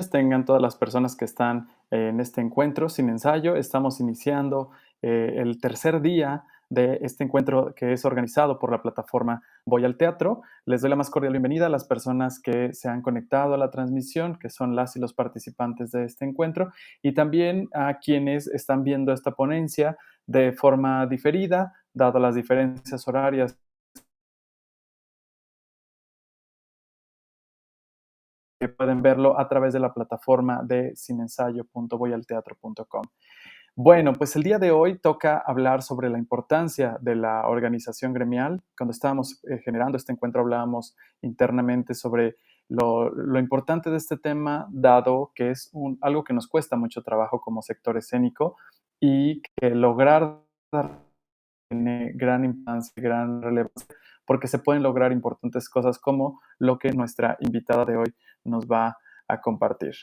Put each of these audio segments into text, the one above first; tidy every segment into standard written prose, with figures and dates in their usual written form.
noches tengan todas las personas que están en este encuentro sin ensayo. Estamos iniciando el tercer día de este encuentro que es organizado por la plataforma Voy al Teatro. Les doy la más cordial bienvenida a las personas que se han conectado a la transmisión, que son las y los participantes de este encuentro, y también a quienes están viendo esta ponencia de forma diferida, dado las diferencias horarias que pueden verlo a través de la plataforma de sinensayo.voyalteatro.com. Bueno, pues el día de hoy toca hablar sobre la importancia de la organización gremial. Cuando estábamos generando este encuentro hablábamos internamente sobre lo importante de este tema, dado que es algo que nos cuesta mucho trabajo como sector escénico y que lograr tiene gran importancia, gran relevancia, porque se pueden lograr importantes cosas como lo que nuestra invitada de hoy nos va a compartir.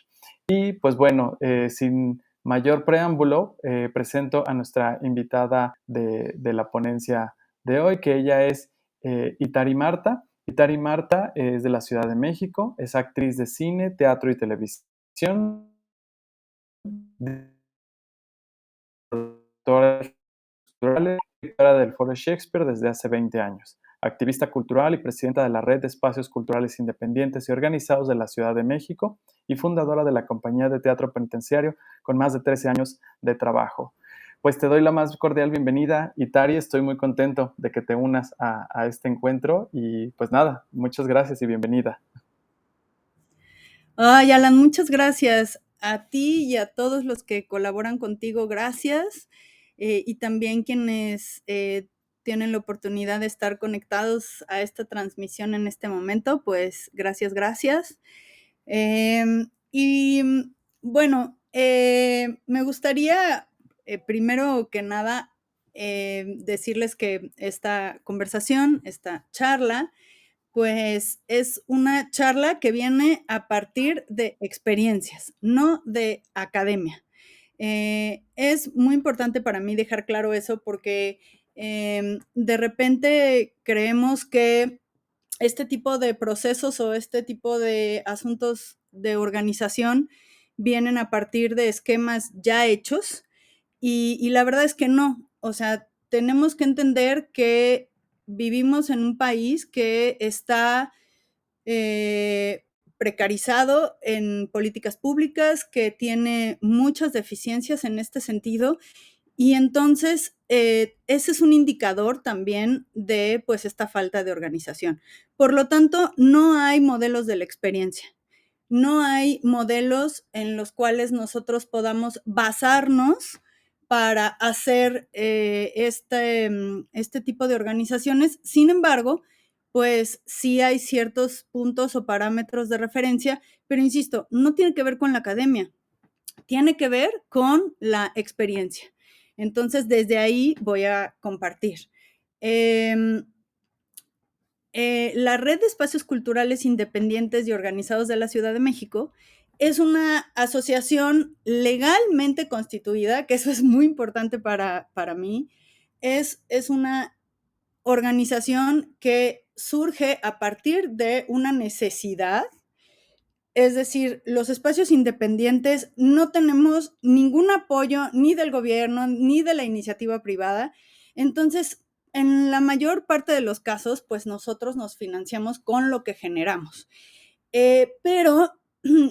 Y pues bueno, sin mayor preámbulo, presento a nuestra invitada de la ponencia de hoy, que ella es Itari Marta. Itari Marta es de la Ciudad de México, es actriz de cine, teatro y televisión, doctora directora del Foro Shakespeare desde hace 20 años, activista cultural y presidenta de la Red de Espacios Culturales Independientes y Organizados de la Ciudad de México y fundadora de la Compañía de Teatro Penitenciario con más de 13 años de trabajo. Pues te doy la más cordial bienvenida, Itari. Estoy muy contento de que te unas a este encuentro y pues nada, muchas gracias y bienvenida. Ay, Alan, muchas gracias a ti y a todos los que colaboran contigo, gracias. Y también quienes tienen la oportunidad de estar conectados a esta transmisión en este momento, pues gracias, gracias. Y bueno, me gustaría, primero que nada, decirles que esta conversación, esta charla, pues es una charla que viene a partir de experiencias, no de academia. Es muy importante para mí dejar claro eso porque de repente creemos que este tipo de procesos o este tipo de asuntos de organización vienen a partir de esquemas ya hechos y la verdad es que no. O sea, tenemos que entender que vivimos en un país que está precarizado en políticas públicas, que tiene muchas deficiencias en este sentido. Y entonces, ese es un indicador también de pues esta falta de organización. Por lo tanto, no hay modelos de la experiencia. No hay modelos en los cuales nosotros podamos basarnos para hacer este tipo de organizaciones. Sin embargo, pues sí hay ciertos puntos o parámetros de referencia, pero insisto, no tiene que ver con la academia, tiene que ver con la experiencia. Entonces, desde ahí voy a compartir. La Red de Espacios Culturales Independientes y Organizados de la Ciudad de México es una asociación legalmente constituida, que eso es muy importante para mí. Es una organización que surge a partir de una necesidad. Es decir, los espacios independientes no tenemos ningún apoyo ni del gobierno ni de la iniciativa privada. Entonces, en la mayor parte de los casos, pues nosotros nos financiamos con lo que generamos. Pero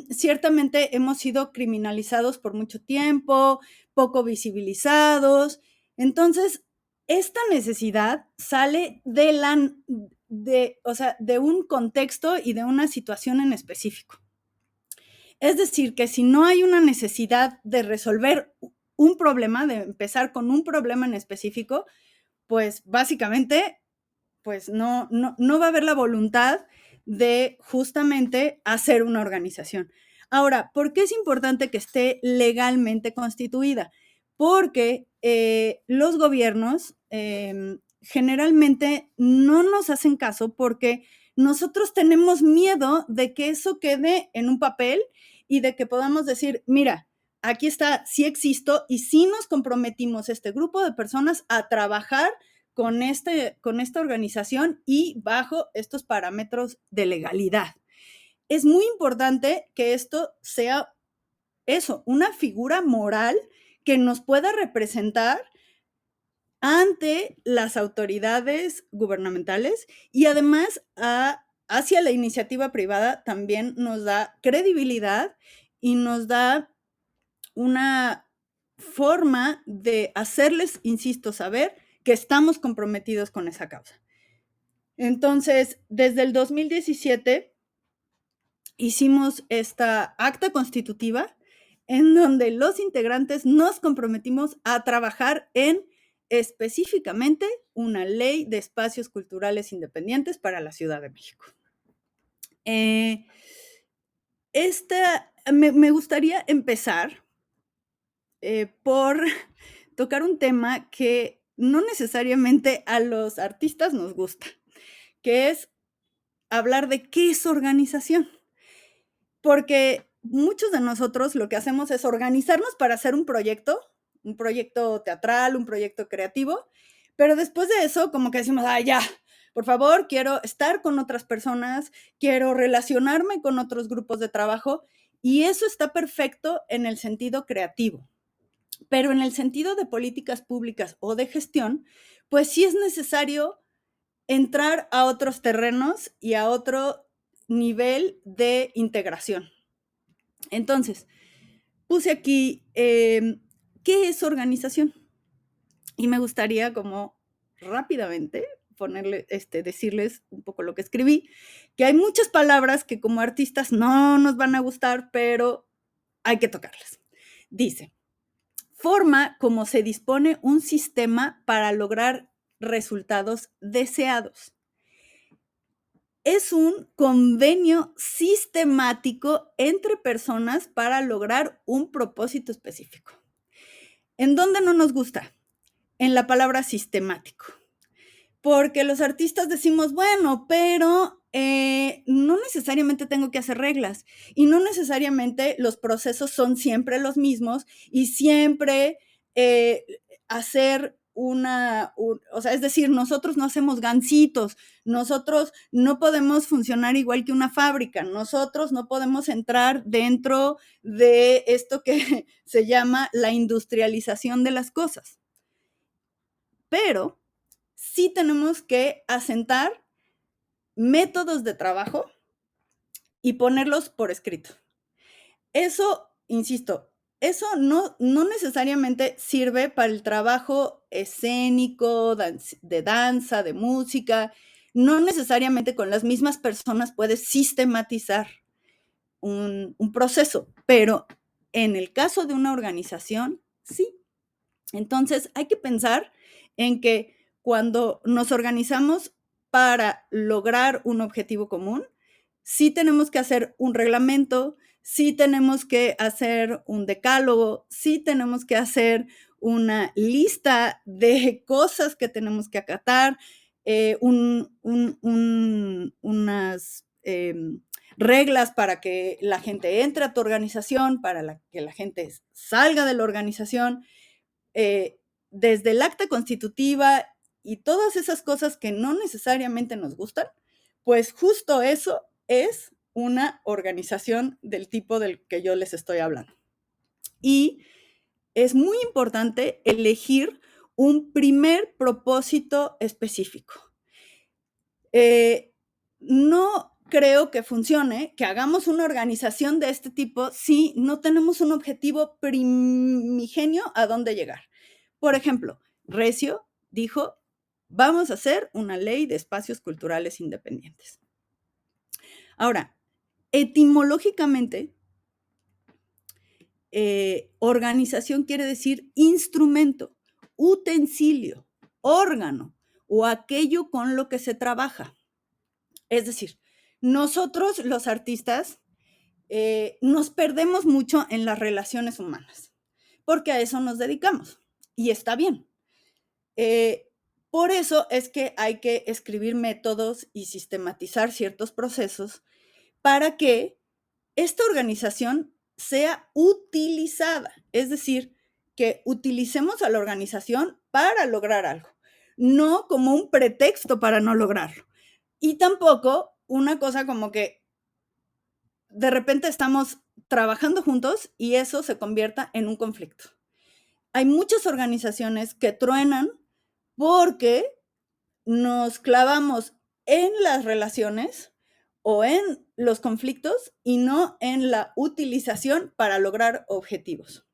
ciertamente hemos sido criminalizados por mucho tiempo, poco visibilizados. Entonces, esta necesidad sale de un contexto y de una situación en específico. Es decir, que si no hay una necesidad de resolver un problema, de empezar con un problema en específico, pues básicamente, pues no va a haber la voluntad de justamente hacer una organización. Ahora, ¿por qué es importante que esté legalmente constituida? Porque los gobiernos generalmente no nos hacen caso porque nosotros tenemos miedo de que eso quede en un papel y de que podamos decir, mira, aquí está, sí existo y sí nos comprometimos este grupo de personas a trabajar con esta organización y bajo estos parámetros de legalidad. es muy importante que esto sea eso, una figura moral que nos pueda representar ante las autoridades gubernamentales y además hacia la iniciativa privada también nos da credibilidad y nos da una forma de hacerles, insisto, saber que estamos comprometidos con esa causa. Entonces, desde el 2017 hicimos esta acta constitutiva en donde los integrantes nos comprometimos a trabajar en específicamente una ley de espacios culturales independientes para la Ciudad de México. Me gustaría empezar por tocar un tema que no necesariamente a los artistas nos gusta, que es hablar de qué es organización. Porque muchos de nosotros lo que hacemos es organizarnos para hacer un proyecto teatral, un proyecto creativo, pero después de eso como que decimos, ay, ya, por favor, quiero estar con otras personas, quiero relacionarme con otros grupos de trabajo, y eso está perfecto en el sentido creativo. Pero en el sentido de políticas públicas o de gestión, pues sí es necesario entrar a otros terrenos y a otro nivel de integración. Entonces, puse aquí, ¿qué es organización? Y me gustaría como rápidamente decirles un poco lo que escribí, que hay muchas palabras que como artistas no nos van a gustar, pero hay que tocarlas. Dice, forma como se dispone un sistema para lograr resultados deseados. Es un convenio sistemático entre personas para lograr un propósito específico. ¿En dónde no nos gusta? En la palabra sistemático. Porque los artistas decimos, bueno, pero no necesariamente tengo que hacer reglas y no necesariamente los procesos son siempre los mismos y siempre hacer o sea, es decir, nosotros no hacemos gancitos, nosotros no podemos funcionar igual que una fábrica, nosotros no podemos entrar dentro de esto que se llama la industrialización de las cosas. Pero sí tenemos que asentar métodos de trabajo y ponerlos por escrito. Eso, insisto, eso no necesariamente sirve para el trabajo escénico, de danza, de música. No necesariamente con las mismas personas puedes sistematizar un proceso, pero en el caso de una organización, sí. Entonces, hay que pensar en que cuando nos organizamos para lograr un objetivo común, sí tenemos que hacer un reglamento, sí tenemos que hacer un decálogo, sí tenemos que hacer una lista de cosas que tenemos que acatar, unas reglas para que la gente entre a tu organización, para que la gente salga de la organización. Desde el acta constitutiva y todas esas cosas que no necesariamente nos gustan, pues justo eso es una organización del tipo del que yo les estoy hablando. Y es muy importante elegir un primer propósito específico. No creo que funcione que hagamos una organización de este tipo si no tenemos un objetivo primigenio a dónde llegar. Por ejemplo, Recio dijo, vamos a hacer una ley de espacios culturales independientes. Ahora, etimológicamente, organización quiere decir instrumento, utensilio, órgano o aquello con lo que se trabaja. Es decir, nosotros los artistas nos perdemos mucho en las relaciones humanas, porque a eso nos dedicamos y está bien. Por eso es que hay que escribir métodos y sistematizar ciertos procesos para que esta organización sea utilizada, es decir, que utilicemos a la organización para lograr algo, no como un pretexto para no lograrlo. Y tampoco una cosa como que de repente estamos trabajando juntos y eso se convierta en un conflicto. Hay muchas organizaciones que truenan porque nos clavamos en las relaciones o en los conflictos y no en la utilización para lograr objetivos.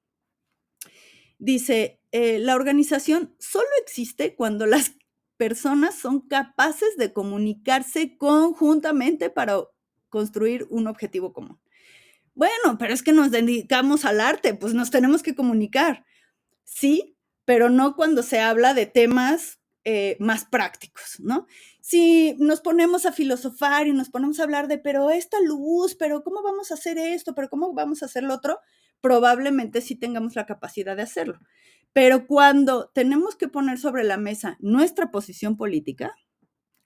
Dice, la organización solo existe cuando las personas son capaces de comunicarse conjuntamente para construir un objetivo común. Bueno, pero es que nos dedicamos al arte, pues nos tenemos que comunicar. Sí, pero no cuando se habla de temas más prácticos, ¿no? Si nos ponemos a filosofar y nos ponemos a hablar de, pero esta luz, pero ¿cómo vamos a hacer esto? ¿Pero cómo vamos a hacer lo otro? Probablemente sí tengamos la capacidad de hacerlo. Pero cuando tenemos que poner sobre la mesa nuestra posición política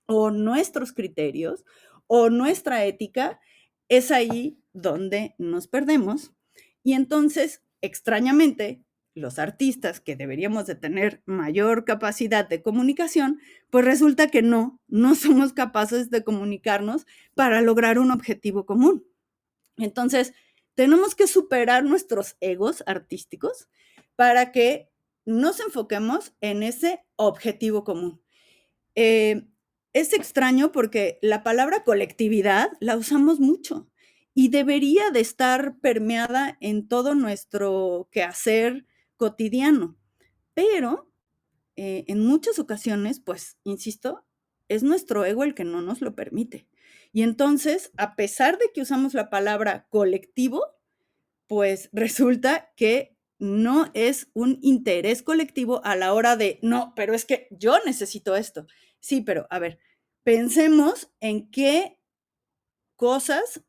o nuestros criterios o nuestra ética, es ahí donde nos perdemos. Y entonces, extrañamente, los artistas que deberíamos de tener mayor capacidad de comunicación, pues resulta que no somos capaces de comunicarnos para lograr un objetivo común. Entonces, tenemos que superar nuestros egos artísticos para que nos enfoquemos en ese objetivo común. Es extraño porque la palabra colectividad la usamos mucho y debería de estar permeada en todo nuestro quehacer cotidiano, pero en muchas ocasiones, pues, insisto, es nuestro ego el que no nos lo permite. Y entonces, a pesar de que usamos la palabra colectivo, pues resulta que no es un interés colectivo a la hora de, no, pero es que yo necesito esto. Sí, pero a ver, pensemos en qué cosas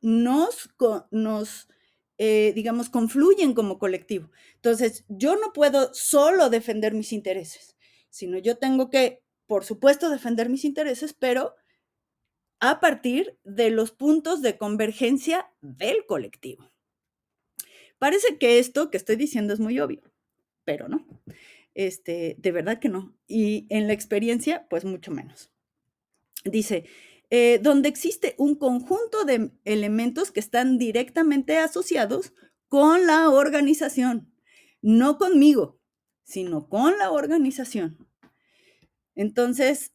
digamos, confluyen como colectivo. Entonces, yo no puedo solo defender mis intereses, sino yo tengo que, por supuesto, defender mis intereses, pero a partir de los puntos de convergencia del colectivo. Parece que esto que estoy diciendo es muy obvio, pero no. De verdad que no. Y en la experiencia, pues mucho menos. Dice, donde existe un conjunto de elementos que están directamente asociados con la organización, no conmigo, sino con la organización. Entonces,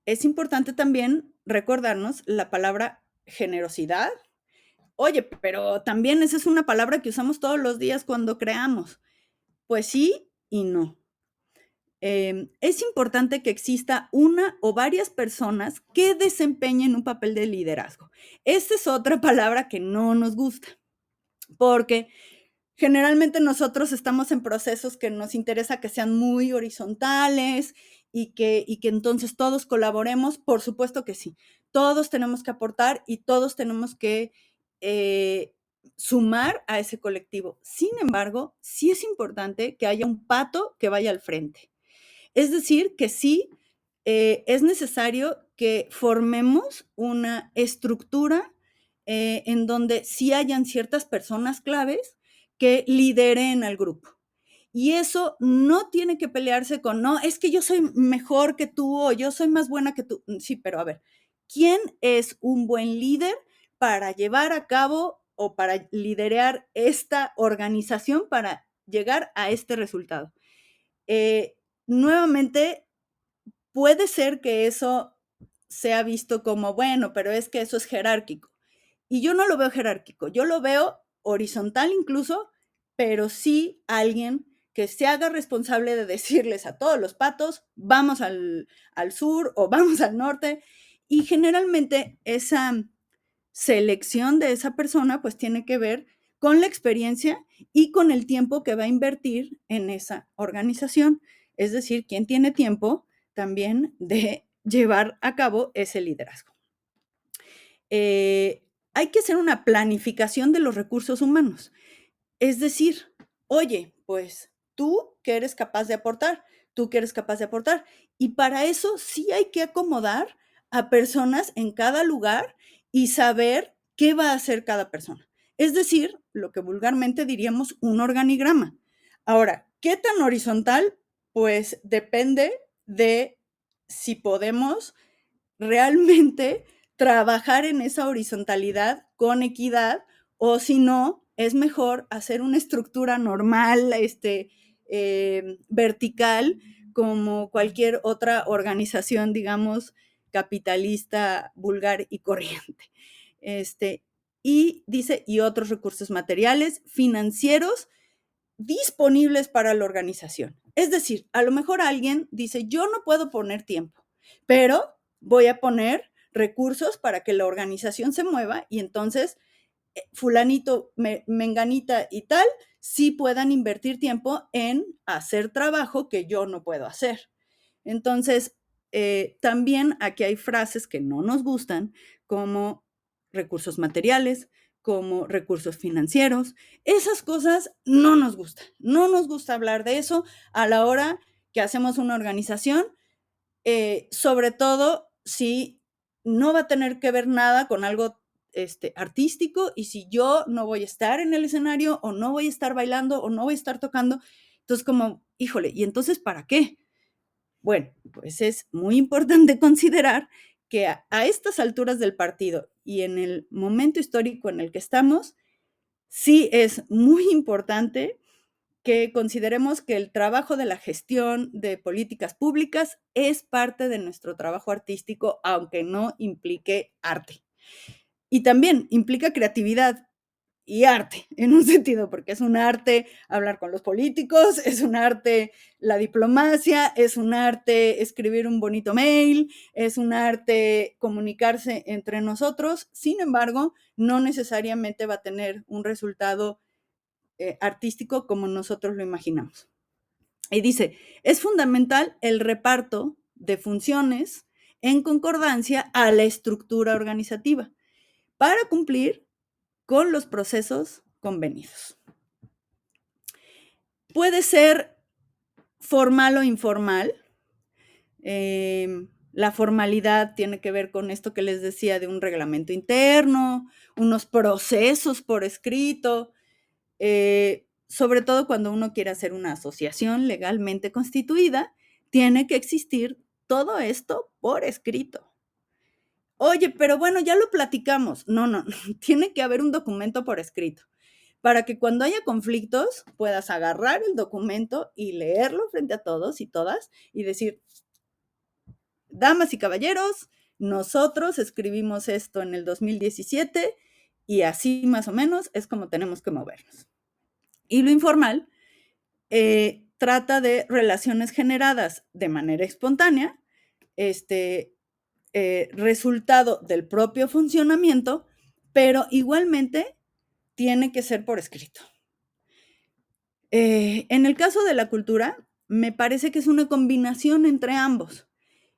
es importante también recordarnos la palabra generosidad. Oye, pero también esa es una palabra que usamos todos los días cuando creamos. Pues sí y no. Es importante que exista una o varias personas que desempeñen un papel de liderazgo. Esta es otra palabra que no nos gusta, porque generalmente nosotros estamos en procesos que nos interesa que sean muy horizontales y que entonces todos colaboremos. Por supuesto que sí, todos tenemos que aportar y todos tenemos que sumar a ese colectivo. Sin embargo, sí es importante que haya un pato que vaya al frente. Es decir, que sí es necesario que formemos una estructura en donde sí hayan ciertas personas claves que lideren al grupo. Y eso no tiene que pelearse con, no, es que yo soy mejor que tú o yo soy más buena que tú. Sí, pero a ver, ¿quién es un buen líder para llevar a cabo o para liderar esta organización para llegar a este resultado? Nuevamente, puede ser que eso sea visto como, bueno, pero es que eso es jerárquico. Y yo no lo veo jerárquico, yo lo veo horizontal incluso, pero sí alguien que se haga responsable de decirles a todos los patos, vamos al sur o vamos al norte. Y generalmente esa selección de esa persona pues tiene que ver con la experiencia y con el tiempo que va a invertir en esa organización. Es decir, quién tiene tiempo también de llevar a cabo ese liderazgo. Hay que hacer una planificación de los recursos humanos. Es decir, oye, pues tú que eres capaz de aportar, tú que eres capaz de aportar. Y para eso sí hay que acomodar a personas en cada lugar y saber qué va a hacer cada persona. Es decir, lo que vulgarmente diríamos un organigrama. Ahora, ¿qué tan horizontal? Pues depende de si podemos realmente trabajar en esa horizontalidad con equidad O si no, es mejor hacer una estructura normal, vertical, como cualquier otra organización, digamos, capitalista, vulgar y corriente. Y dice, y otros recursos materiales, financieros, disponibles para la organización. Es decir, a lo mejor alguien dice, yo no puedo poner tiempo, pero voy a poner recursos para que la organización se mueva y entonces fulanito, menganita y tal, sí puedan invertir tiempo en hacer trabajo que yo no puedo hacer. Entonces, también aquí hay frases que no nos gustan, como recursos materiales, como recursos financieros. Esas cosas no nos gustan. No nos gusta hablar de eso a la hora que hacemos una organización, sobre todo si no va a tener que ver nada con algo artístico y si yo no voy a estar en el escenario o no voy a estar bailando o no voy a estar tocando. Entonces, como, híjole, ¿y entonces para qué? Bueno, pues es muy importante considerar que a estas alturas del partido y en el momento histórico en el que estamos, sí es muy importante que consideremos que el trabajo de la gestión de políticas públicas es parte de nuestro trabajo artístico, aunque no implique arte. Y también implica creatividad y arte, en un sentido, porque es un arte hablar con los políticos, es un arte la diplomacia, es un arte escribir un bonito mail, es un arte comunicarse entre nosotros. Sin embargo, no necesariamente va a tener un resultado artístico como nosotros lo imaginamos. Y dice, es fundamental el reparto de funciones en concordancia a la estructura organizativa para cumplir con los procesos convenidos. Puede ser formal o informal. La formalidad tiene que ver con esto que les decía de un reglamento interno, unos procesos por escrito, sobre todo cuando uno quiere hacer una asociación legalmente constituida, tiene que existir todo esto por escrito. Oye, pero bueno, ya lo platicamos. No, no, tiene que haber un documento por escrito para que cuando haya conflictos puedas agarrar el documento y leerlo frente a todos y todas y decir, damas y caballeros, nosotros escribimos esto en el 2017 y así más o menos es como tenemos que movernos. Y lo informal trata de relaciones generadas de manera espontánea, resultado del propio funcionamiento, pero igualmente tiene que ser por escrito. En el caso de la cultura, me parece que es una combinación entre ambos.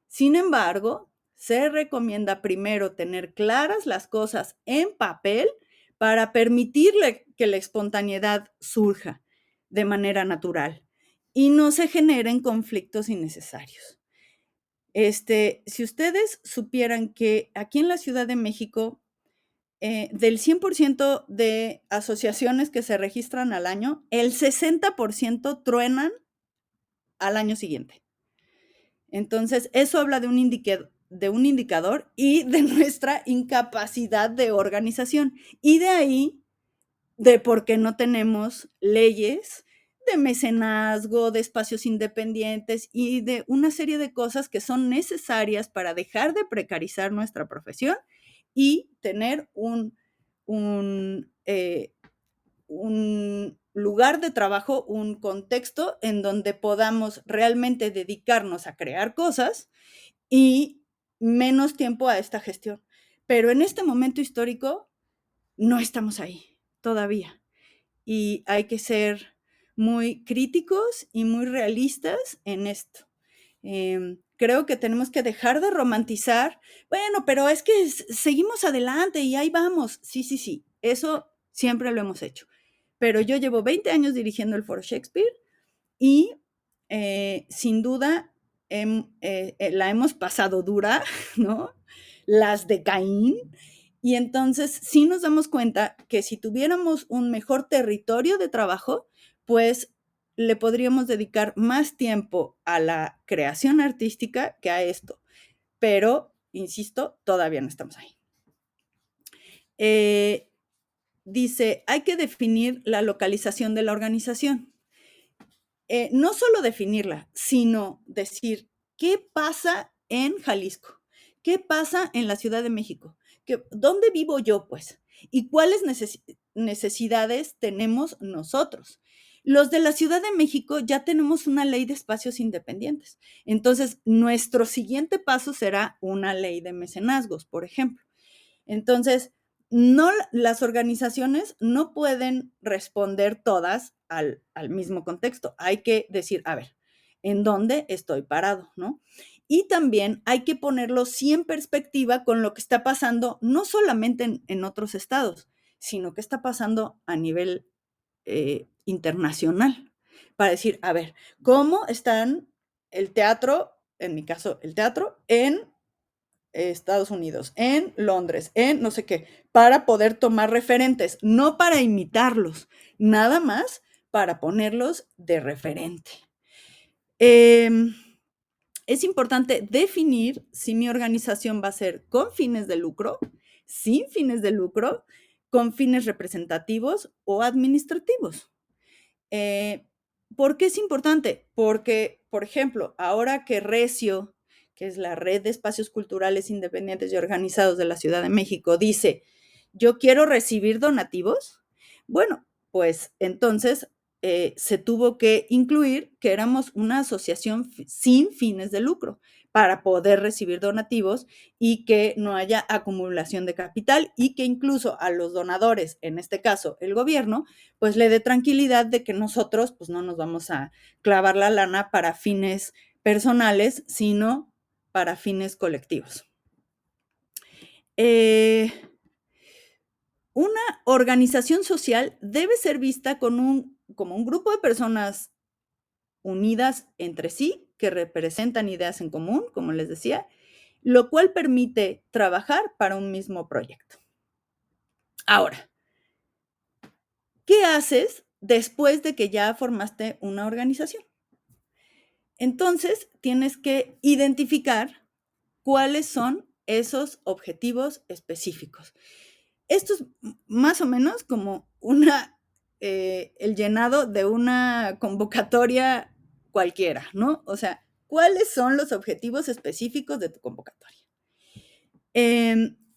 Sin embargo, se recomienda primero tener claras las cosas en papel para permitirle que la espontaneidad surja de manera natural y no se generen conflictos innecesarios. Si ustedes supieran que aquí en la Ciudad de México, del 100% de asociaciones que se registran al año, el 60% truenan al año siguiente. Entonces, eso habla de un indicador y de nuestra incapacidad de organización. Y de ahí, de por qué no tenemos leyes de mecenazgo, de espacios independientes y de una serie de cosas que son necesarias para dejar de precarizar nuestra profesión y tener un lugar de trabajo, un contexto en donde podamos realmente dedicarnos a crear cosas y menos tiempo a esta gestión. Pero en este momento histórico no estamos ahí todavía y hay que ser muy críticos y muy realistas en esto. Creo que tenemos que dejar de romantizar, bueno, pero es que seguimos adelante y ahí vamos. Sí, sí, sí, eso siempre lo hemos hecho. Pero yo llevo 20 años dirigiendo el Foro Shakespeare y sin duda la hemos pasado dura, ¿no? Las de Caín. Y entonces sí nos damos cuenta que si tuviéramos un mejor territorio de trabajo, pues le podríamos dedicar más tiempo a la creación artística que a esto. Pero, insisto, todavía no estamos ahí. dice, hay que definir la localización de la organización. No solo definirla, sino decir, ¿qué pasa en Jalisco? ¿Qué pasa en la Ciudad de México? ¿Dónde vivo yo, pues? ¿Y cuáles necesidades tenemos nosotros? Los de la Ciudad de México ya tenemos una ley de espacios independientes. Entonces, nuestro siguiente paso será una ley de mecenazgos, por ejemplo. Entonces, no, las organizaciones no pueden responder todas al mismo contexto. Hay que decir, a ver, ¿en dónde estoy parado? ¿No? Y también hay que ponerlo sí en perspectiva con lo que está pasando, no solamente en otros estados, sino que está pasando a nivel internacional. Para decir, a ver, ¿cómo están el teatro, en mi caso, el teatro, en Estados Unidos, en Londres, en no sé qué, para poder tomar referentes, no para imitarlos, nada más para ponerlos de referente. Es importante definir si mi organización va a ser con fines de lucro, sin fines de lucro, con fines representativos o administrativos. ¿Por qué es importante? Porque, por ejemplo, ahora que Recio, que es la Red de Espacios Culturales Independientes y Organizados de la Ciudad de México, dice, yo quiero recibir donativos, bueno, pues entonces se tuvo que incluir que éramos una asociación sin fines de lucro para poder recibir donativos y que no haya acumulación de capital y que incluso a los donadores, en este caso el gobierno, pues le dé tranquilidad de que nosotros pues no nos vamos a clavar la lana para fines personales, sino para fines colectivos. Una organización social debe ser vista como un grupo de personas unidas entre sí, que representan ideas en común, como les decía, lo cual permite trabajar para un mismo proyecto. Ahora, ¿qué haces después de que ya formaste una organización? Entonces, tienes que identificar cuáles son esos objetivos específicos. Esto es más o menos como el llenado de una convocatoria cualquiera, ¿no? O sea, ¿cuáles son los objetivos específicos de tu convocatoria?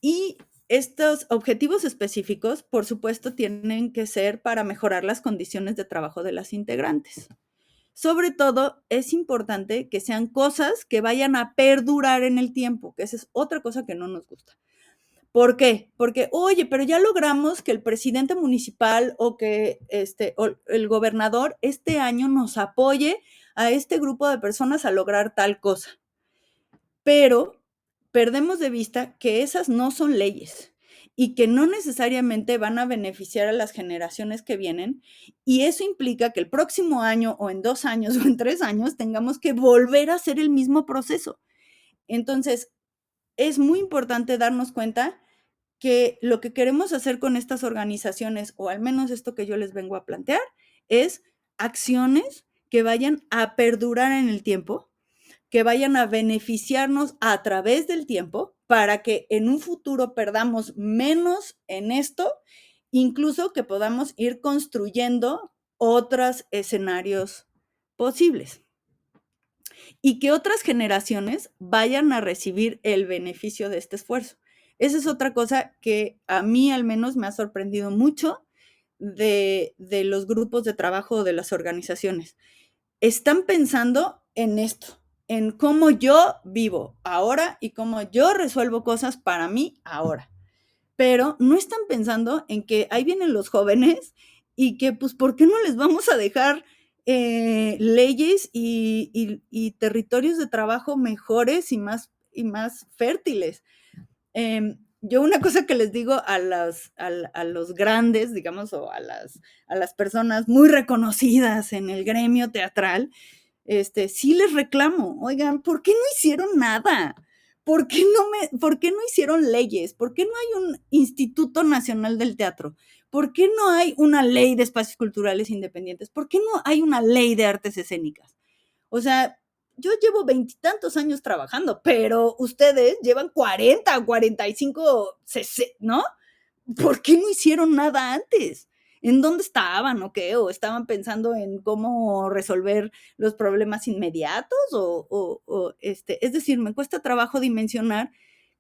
Y estos objetivos específicos, por supuesto, tienen que ser para mejorar las condiciones de trabajo de las integrantes. Sobre todo, es importante que sean cosas que vayan a perdurar en el tiempo, que esa es otra cosa que no nos gusta. ¿Por qué? Porque, oye, pero ya logramos que el presidente municipal o que o el gobernador este año nos apoye a este grupo de personas a lograr tal cosa. Pero perdemos de vista que esas no son leyes y que no necesariamente van a beneficiar a las generaciones que vienen, y eso implica que el próximo año o en 2 años o en 3 años tengamos que volver a hacer el mismo proceso. Entonces, es muy importante darnos cuenta que lo que queremos hacer con estas organizaciones, o al menos esto que yo les vengo a plantear, es acciones que vayan a perdurar en el tiempo, que vayan a beneficiarnos a través del tiempo para que en un futuro perdamos menos en esto, incluso que podamos ir construyendo otros escenarios posibles y que otras generaciones vayan a recibir el beneficio de este esfuerzo. Esa es otra cosa que a mí al menos me ha sorprendido mucho de los grupos de trabajo de las organizaciones. Están pensando en esto, en cómo yo vivo ahora y cómo yo resuelvo cosas para mí ahora. Pero no están pensando en que ahí vienen los jóvenes y que, pues, ¿por qué no les vamos a dejar leyes y territorios de trabajo mejores y más fértiles? Yo una cosa que les digo a los grandes, digamos, o a las personas muy reconocidas en el gremio teatral, sí les reclamo, oigan, ¿por qué no hicieron nada? ¿Por qué no hicieron leyes? ¿Por qué no hay un Instituto Nacional del Teatro? ¿Por qué no hay una ley de espacios culturales independientes? ¿Por qué no hay una ley de artes escénicas? O sea, yo llevo 20 y tantos años trabajando, pero ustedes llevan 40 o 45, ¿no? ¿por qué no hicieron nada antes? ¿En dónde estaban o qué? ¿O estaban pensando en cómo resolver los problemas inmediatos? Es decir, me cuesta trabajo dimensionar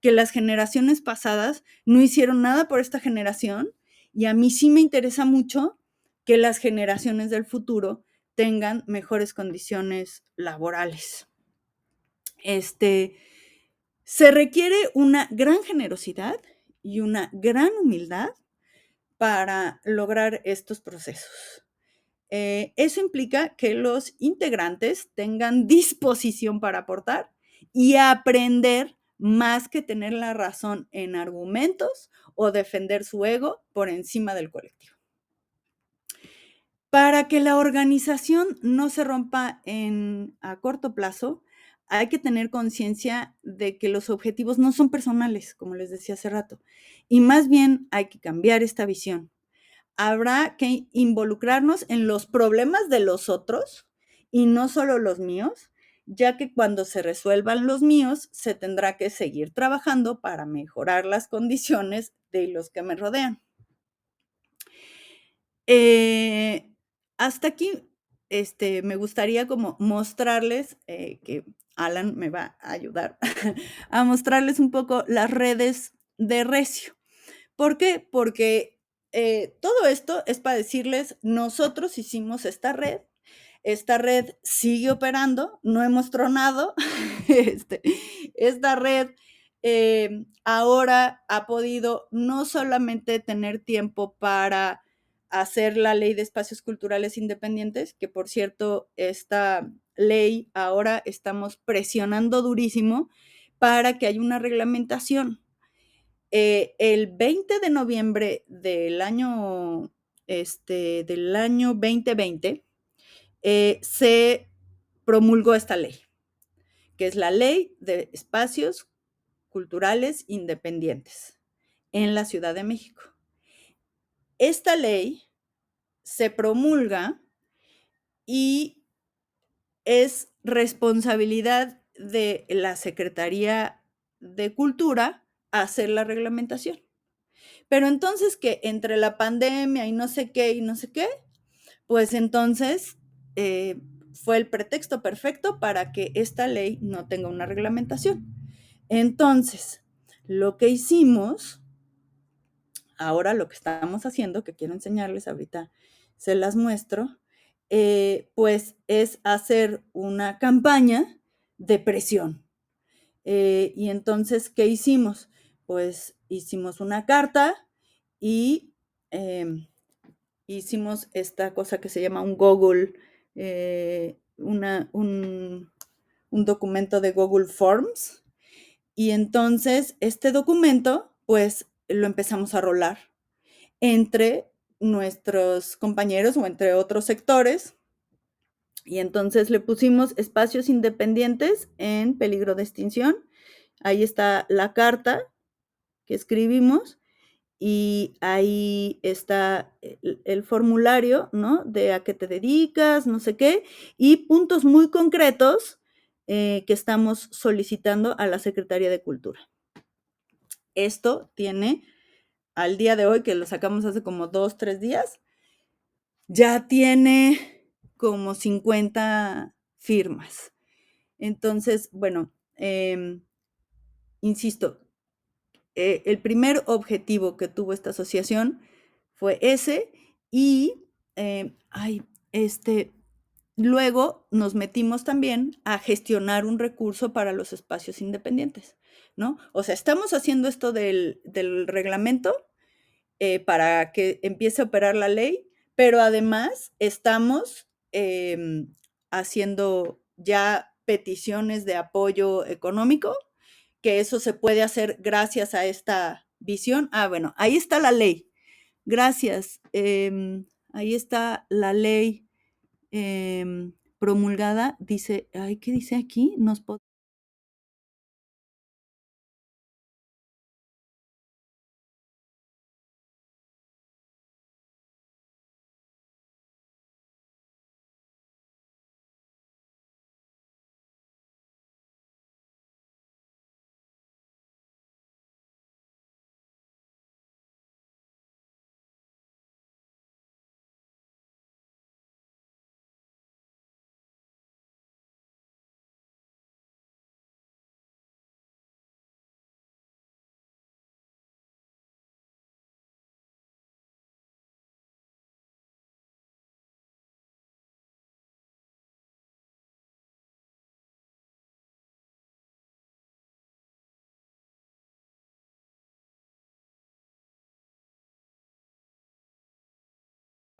que las generaciones pasadas no hicieron nada por esta generación y a mí sí me interesa mucho que las generaciones del futuro tengan mejores condiciones laborales. Se requiere una gran generosidad y una gran humildad para lograr estos procesos. Eso implica que los integrantes tengan disposición para aportar y aprender más que tener la razón en argumentos o defender su ego por encima del colectivo. Para que la organización no se rompa a corto plazo, hay que tener conciencia de que los objetivos no son personales, como les decía hace rato, y más bien hay que cambiar esta visión. Habrá que involucrarnos en los problemas de los otros y no solo los míos, ya que cuando se resuelvan los míos, se tendrá que seguir trabajando para mejorar las condiciones de los que me rodean. Hasta aquí, me gustaría como mostrarles, que Alan me va a ayudar a mostrarles un poco las redes de Recio. ¿Por qué? Porque, todo esto es para decirles, nosotros hicimos esta red sigue operando, no hemos tronado, esta red, ahora ha podido no solamente tener tiempo para hacer la ley de espacios culturales independientes, que por cierto, esta ley ahora estamos presionando durísimo para que haya una reglamentación. El 20 de noviembre del año 2020, se promulgó esta ley, que es la Ley de Espacios Culturales Independientes en la Ciudad de México. Esta ley se promulga y es responsabilidad de la Secretaría de Cultura hacer la reglamentación. Pero entonces que entre la pandemia y no sé qué, pues entonces fue el pretexto perfecto para que esta ley no tenga una reglamentación. Entonces, lo que hicimos, ahora lo que estamos haciendo, que quiero enseñarles ahorita, se las muestro, pues es hacer una campaña de presión. Y entonces, ¿qué hicimos? Pues hicimos una carta y hicimos esta cosa que se llama un Google, un documento de Google Forms. Y entonces este documento, pues lo empezamos a rolar entre nuestros compañeros o entre otros sectores. Y entonces le pusimos espacios independientes en peligro de extinción. Ahí está la carta que escribimos y ahí está el formulario, ¿no? De a qué te dedicas, no sé qué, y puntos muy concretos que estamos solicitando a la Secretaría de Cultura. Esto tiene, al día de hoy, que lo sacamos hace como 2, 3 días, ya tiene como 50 firmas. Entonces, bueno, insisto, el primer objetivo que tuvo esta asociación fue ese y, luego nos metimos también a gestionar un recurso para los espacios independientes, ¿no? O sea, estamos haciendo esto del reglamento, para que empiece a operar la ley, pero además estamos haciendo ya peticiones de apoyo económico, que eso se puede hacer gracias a esta visión. Bueno, ahí está la ley. Gracias. Ahí está la ley promulgada. Dice, ¿qué dice aquí?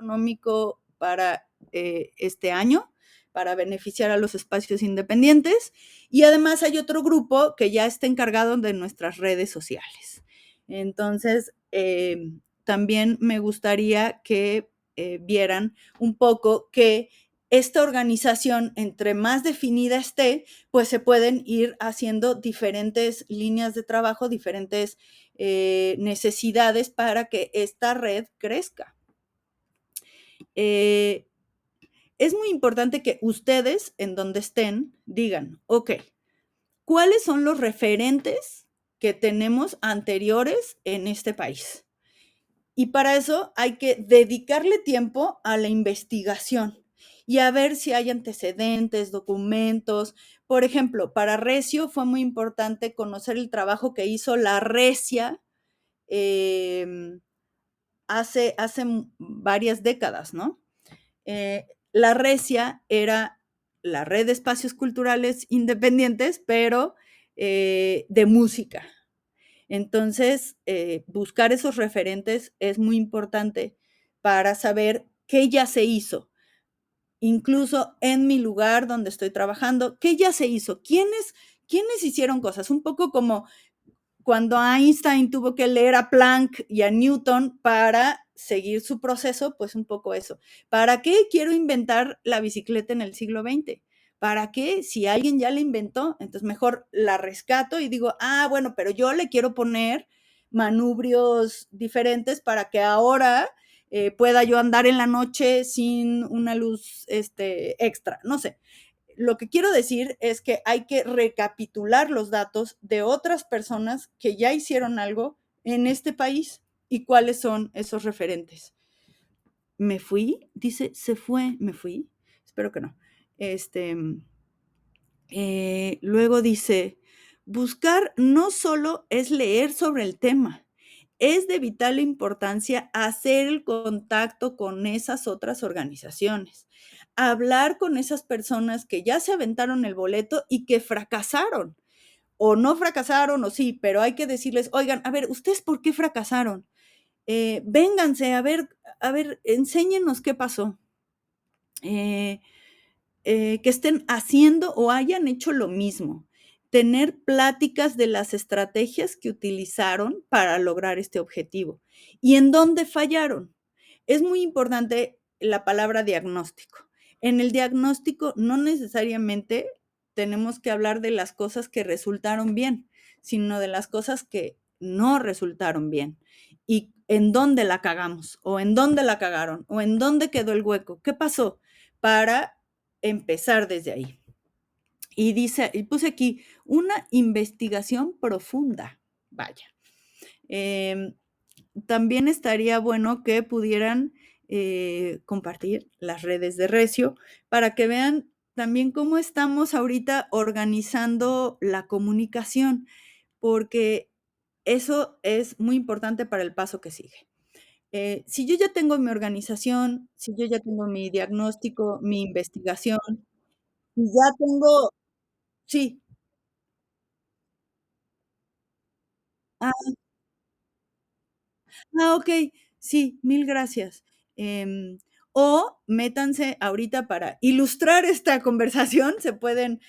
económico para este año, para beneficiar a los espacios independientes. Y además hay otro grupo que ya está encargado de nuestras redes sociales. Entonces, también me gustaría que vieran un poco que esta organización, entre más definida esté, pues se pueden ir haciendo diferentes líneas de trabajo, diferentes necesidades para que esta red crezca. Es muy importante que ustedes, en donde estén, digan, ok, ¿cuáles son los referentes que tenemos anteriores en este país? Y para eso hay que dedicarle tiempo a la investigación y a ver si hay antecedentes, documentos. Por ejemplo, para Recio fue muy importante conocer el trabajo que hizo la Recia hace varias décadas, ¿no? La Recia era la red de espacios culturales independientes, pero de música. Entonces, buscar esos referentes es muy importante para saber qué ya se hizo. Incluso en mi lugar donde estoy trabajando, ¿qué ya se hizo? ¿Quiénes hicieron cosas? Un poco como cuando Einstein tuvo que leer a Planck y a Newton para seguir su proceso, pues un poco eso. ¿Para qué quiero inventar la bicicleta en el siglo XX? ¿Para qué? Si alguien ya la inventó, entonces mejor la rescato y digo, bueno, pero yo le quiero poner manubrios diferentes para que ahora pueda yo andar en la noche sin una luz extra, no sé. Lo que quiero decir es que hay que recapitular los datos de otras personas que ya hicieron algo en este país y cuáles son esos referentes. ¿Me fui? Dice, ¿se fue? ¿Me fui? Espero que no. Luego dice, buscar no solo es leer sobre el tema, es de vital importancia hacer el contacto con esas otras organizaciones, hablar con esas personas que ya se aventaron el boleto y que fracasaron, o no fracasaron, o sí, pero hay que decirles, oigan, a ver, ¿ustedes por qué fracasaron? Vénganse, a ver, enséñenos qué pasó. Que estén haciendo o hayan hecho lo mismo. Tener pláticas de las estrategias que utilizaron para lograr este objetivo y en dónde fallaron. Es muy importante la palabra diagnóstico. En el diagnóstico no necesariamente tenemos que hablar de las cosas que resultaron bien, sino de las cosas que no resultaron bien y en dónde la cagamos o en dónde la cagaron o en dónde quedó el hueco. ¿Qué pasó? Para empezar desde ahí. Y dice, y puse aquí, una investigación profunda. Vaya. También estaría bueno que pudieran compartir las redes de Recio para que vean también cómo estamos ahorita organizando la comunicación, porque eso es muy importante para el paso que sigue. Si yo ya tengo mi organización, si yo ya tengo mi diagnóstico, mi investigación, y ya tengo sí, ah, okey, sí, mil gracias. O métanse ahorita para ilustrar esta conversación, se pueden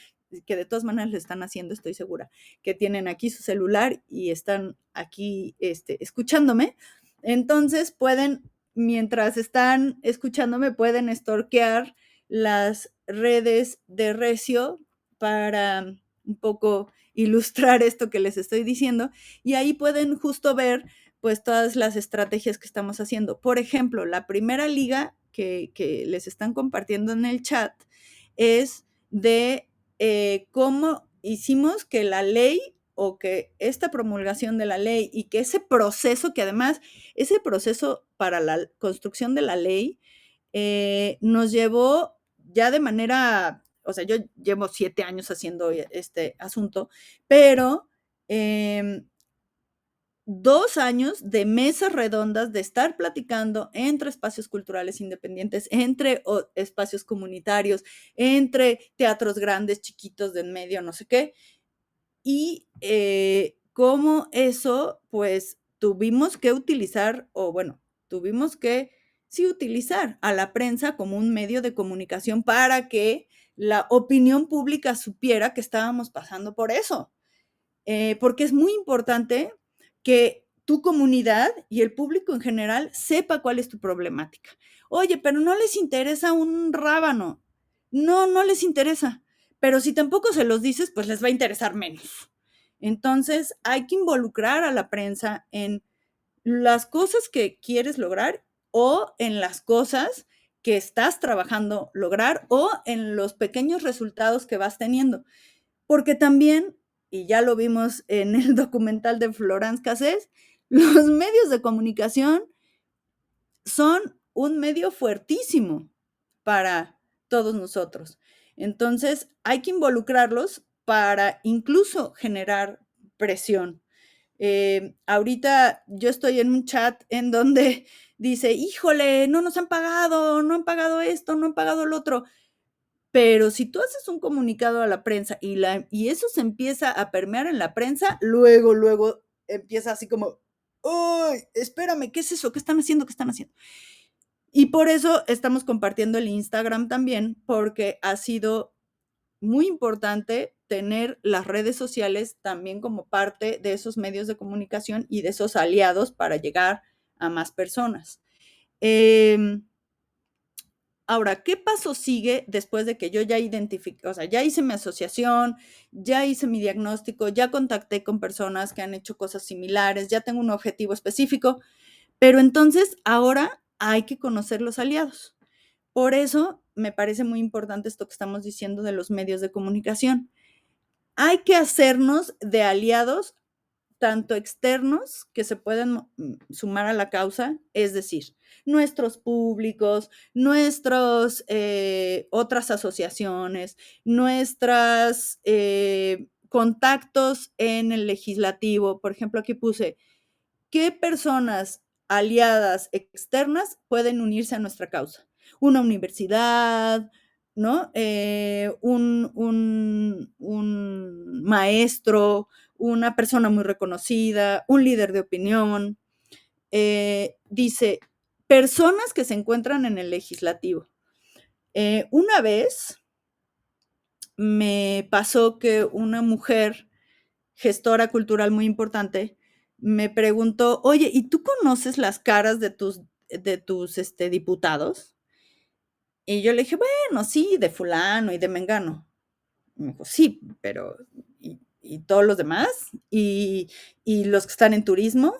que de todas maneras lo están haciendo, estoy segura, que tienen aquí su celular y están aquí, escuchándome. Entonces, pueden, mientras están escuchándome, pueden stalkear las redes de Recio para un poco ilustrar esto que les estoy diciendo, y ahí pueden justo ver pues todas las estrategias que estamos haciendo. Por ejemplo, la primera liga que les están compartiendo en el chat es de cómo hicimos que la ley o que esta promulgación de la ley y que ese proceso, que además ese proceso para la construcción de la ley nos llevó ya de manera, o sea, yo llevo 7 años haciendo este asunto, pero 2 años de mesas redondas, de estar platicando entre espacios culturales independientes, entre espacios comunitarios, entre teatros grandes, chiquitos, de en medio, no sé qué. Y cómo eso, pues tuvimos que utilizar, o bueno, tuvimos que sí utilizar a la prensa como un medio de comunicación para que la opinión pública supiera que estábamos pasando por eso. Porque es muy importante que tu comunidad y el público en general sepa cuál es tu problemática. Oye, pero no les interesa un rábano. No, no les interesa. Pero si tampoco se los dices, pues les va a interesar menos. Entonces, hay que involucrar a la prensa en las cosas que quieres lograr o en las cosas que estás trabajando lograr o en los pequeños resultados que vas teniendo. Porque también, y ya lo vimos en el documental de Florence Cassés, los medios de comunicación son un medio fuertísimo para todos nosotros. Entonces, hay que involucrarlos para incluso generar presión. Ahorita yo estoy en un chat en donde dice, híjole, no nos han pagado, no han pagado esto, no han pagado lo otro. Pero si tú haces un comunicado a la prensa y eso se empieza a permear en la prensa, luego empieza así como, ¡ay! Espérame, ¿qué es eso? ¿Qué están haciendo? ¿Qué están haciendo? Y por eso estamos compartiendo el Instagram también, porque ha sido muy importante tener las redes sociales también como parte de esos medios de comunicación y de esos aliados para llegar a más personas. Ahora, ¿qué paso sigue después de que yo ya identifique, o sea, ya hice mi asociación, ya hice mi diagnóstico, ya contacté con personas que han hecho cosas similares, ya tengo un objetivo específico, pero entonces ahora hay que conocer los aliados? Por eso me parece muy importante esto que estamos diciendo de los medios de comunicación. Hay que hacernos de aliados tanto externos que se pueden sumar a la causa, es decir, nuestros públicos, nuestros otras asociaciones, nuestros contactos en el legislativo. Por ejemplo, aquí puse, ¿qué personas aliadas externas pueden unirse a nuestra causa? Una universidad, ¿no? Un maestro, una persona muy reconocida, un líder de opinión. Dice, personas que se encuentran en el legislativo. Una vez me pasó que una mujer gestora cultural muy importante me preguntó, oye, ¿y tú conoces las caras de tus diputados? Y yo le dije, bueno, sí, de fulano y de mengano. Me dijo, sí, pero ¿y todos los demás? ¿Y los que están en turismo?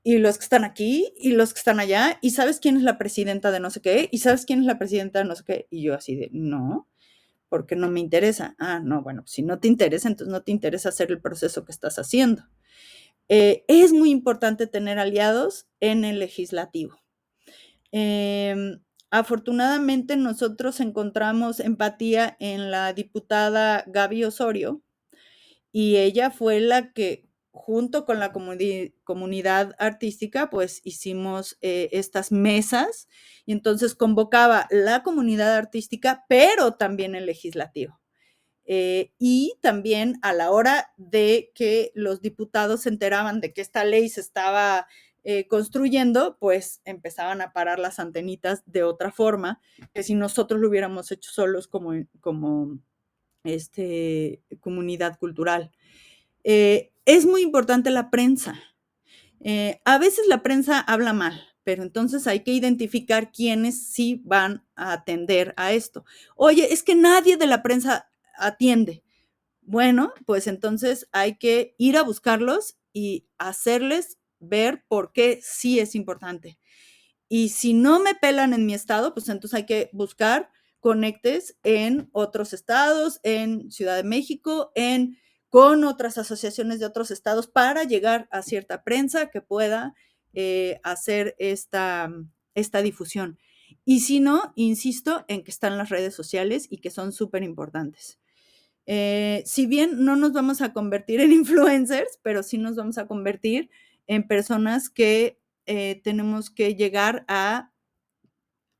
¿Y los que están aquí? ¿Y los que están allá? ¿Y sabes quién es la presidenta de no sé qué? ¿Y sabes quién es la presidenta de no sé qué? Y yo así de, no, porque no me interesa. Ah, no, bueno, si no te interesa, entonces no te interesa hacer el proceso que estás haciendo. Es muy importante tener aliados en el legislativo. Afortunadamente nosotros encontramos empatía en la diputada Gaby Osorio y ella fue la que junto con la comunidad artística pues hicimos estas mesas y entonces convocaba la comunidad artística pero también el legislativo. Y también a la hora de que los diputados se enteraban de que esta ley se estaba construyendo, pues empezaban a parar las antenitas de otra forma que si nosotros lo hubiéramos hecho solos como comunidad cultural. Es muy importante la prensa. A veces la prensa habla mal, pero entonces hay que identificar quiénes sí van a atender a esto. Oye, es que nadie de la prensa atiende. Bueno, pues entonces hay que ir a buscarlos y hacerles ver por qué sí es importante. Y si no me pelan en mi estado, pues entonces hay que buscar conectes en otros estados, en Ciudad de México, con otras asociaciones de otros estados para llegar a cierta prensa que pueda hacer esta difusión. Y si no, insisto en que están las redes sociales y que son súper importantes. Si bien no nos vamos a convertir en influencers, pero sí nos vamos a convertir en personas que tenemos que llegar a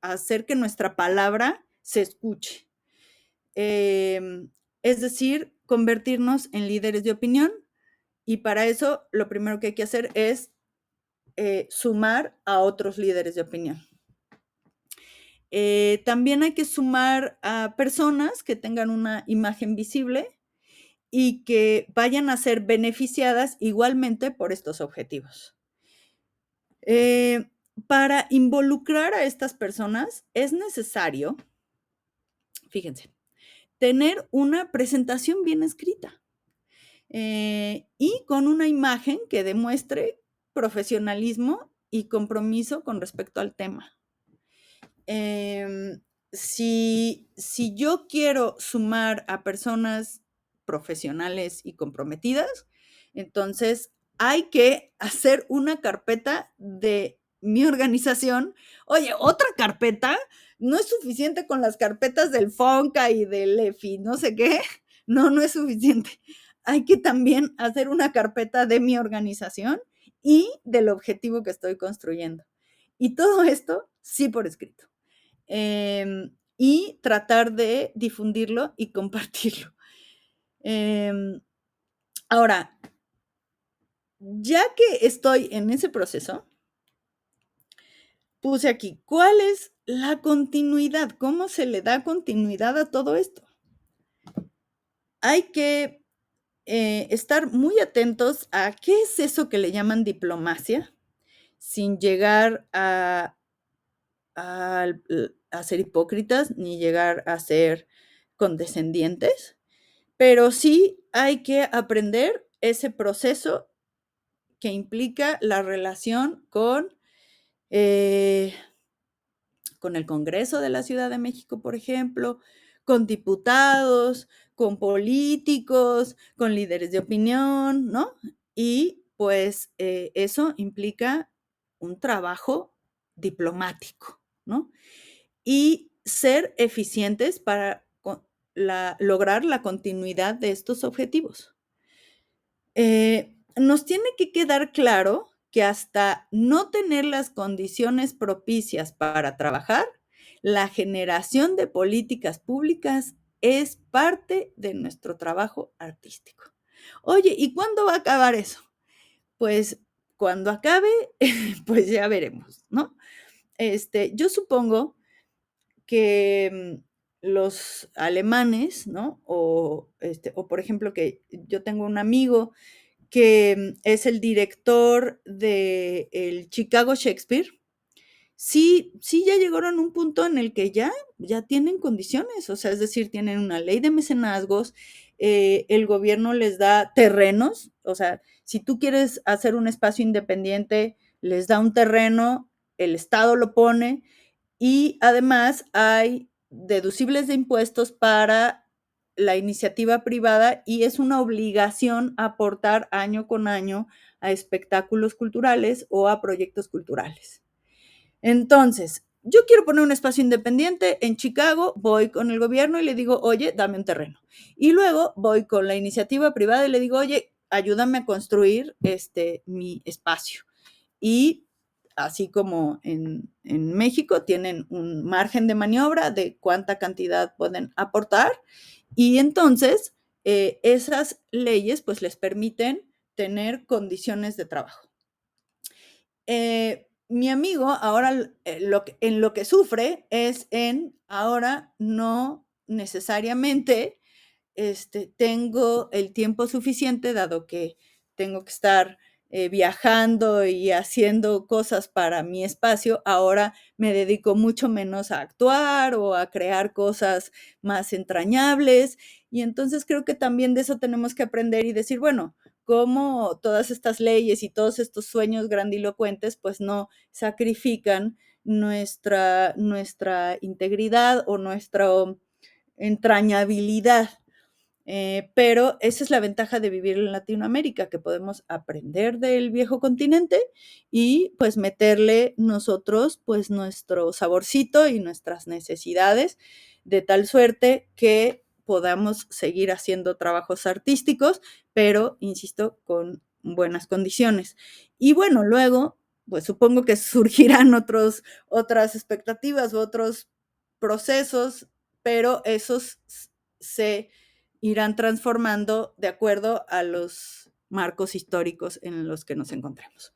hacer que nuestra palabra se escuche. Es decir, convertirnos en líderes de opinión y para eso lo primero que hay que hacer es sumar a otros líderes de opinión. También hay que sumar a personas que tengan una imagen visible y que vayan a ser beneficiadas igualmente por estos objetivos. Para involucrar a estas personas es necesario, fíjense, tener una presentación bien escrita y con una imagen que demuestre profesionalismo y compromiso con respecto al tema. Si yo quiero sumar a personas profesionales y comprometidas, entonces hay que hacer una carpeta de mi organización. Oye, otra carpeta, no es suficiente con las carpetas del FONCA y del EFI, no sé qué. No, no es suficiente. Hay que también hacer una carpeta de mi organización y del objetivo que estoy construyendo. Y todo esto sí por escrito. Y tratar de difundirlo y compartirlo. Ahora, ya que estoy en ese proceso, puse aquí, ¿cuál es la continuidad? ¿Cómo se le da continuidad a todo esto? Hay que estar muy atentos a qué es eso que le llaman diplomacia, sin llegar a ser hipócritas ni llegar a ser condescendientes, pero sí hay que aprender ese proceso que implica la relación con el Congreso de la Ciudad de México, por ejemplo, con diputados, con políticos, con líderes de opinión, ¿no? Y pues eso implica un trabajo diplomático, ¿no? Y ser eficientes para lograr la continuidad de estos objetivos. Nos tiene que quedar claro que hasta no tener las condiciones propicias para trabajar, la generación de políticas públicas es parte de nuestro trabajo artístico. Oye, ¿y cuándo va a acabar eso? Pues cuando acabe, pues ya veremos, ¿no? Yo supongo que los alemanes, ¿no? O por ejemplo, que yo tengo un amigo que es el director del Chicago Shakespeare. Sí, sí, ya llegaron a un punto en el que ya tienen condiciones, o sea, es decir, tienen una ley de mecenazgos, el gobierno les da terrenos, o sea, si tú quieres hacer un espacio independiente, les da un terreno, el Estado lo pone y además hay deducibles de impuestos para la iniciativa privada y es una obligación aportar año con año a espectáculos culturales o a proyectos culturales. Entonces, yo quiero poner un espacio independiente en Chicago, voy con el gobierno y le digo, oye, dame un terreno. Y luego voy con la iniciativa privada y le digo, oye, ayúdame a construir mi espacio. Y así como en México tienen un margen de maniobra de cuánta cantidad pueden aportar y entonces esas leyes pues les permiten tener condiciones de trabajo. Mi amigo ahora en lo que sufre es en ahora no necesariamente tengo el tiempo suficiente, dado que tengo que estar viajando y haciendo cosas para mi espacio, ahora me dedico mucho menos a actuar o a crear cosas más entrañables. Y entonces creo que también de eso tenemos que aprender y decir, bueno, cómo todas estas leyes y todos estos sueños grandilocuentes, pues no sacrifican nuestra integridad o nuestra entrañabilidad. Pero esa es la ventaja de vivir en Latinoamérica, que podemos aprender del viejo continente y pues meterle nosotros pues nuestro saborcito y nuestras necesidades de tal suerte que podamos seguir haciendo trabajos artísticos, pero insisto, con buenas condiciones. Y bueno, luego, pues supongo que surgirán otras expectativas u otros procesos, pero esos se irán transformando de acuerdo a los marcos históricos en los que nos encontremos.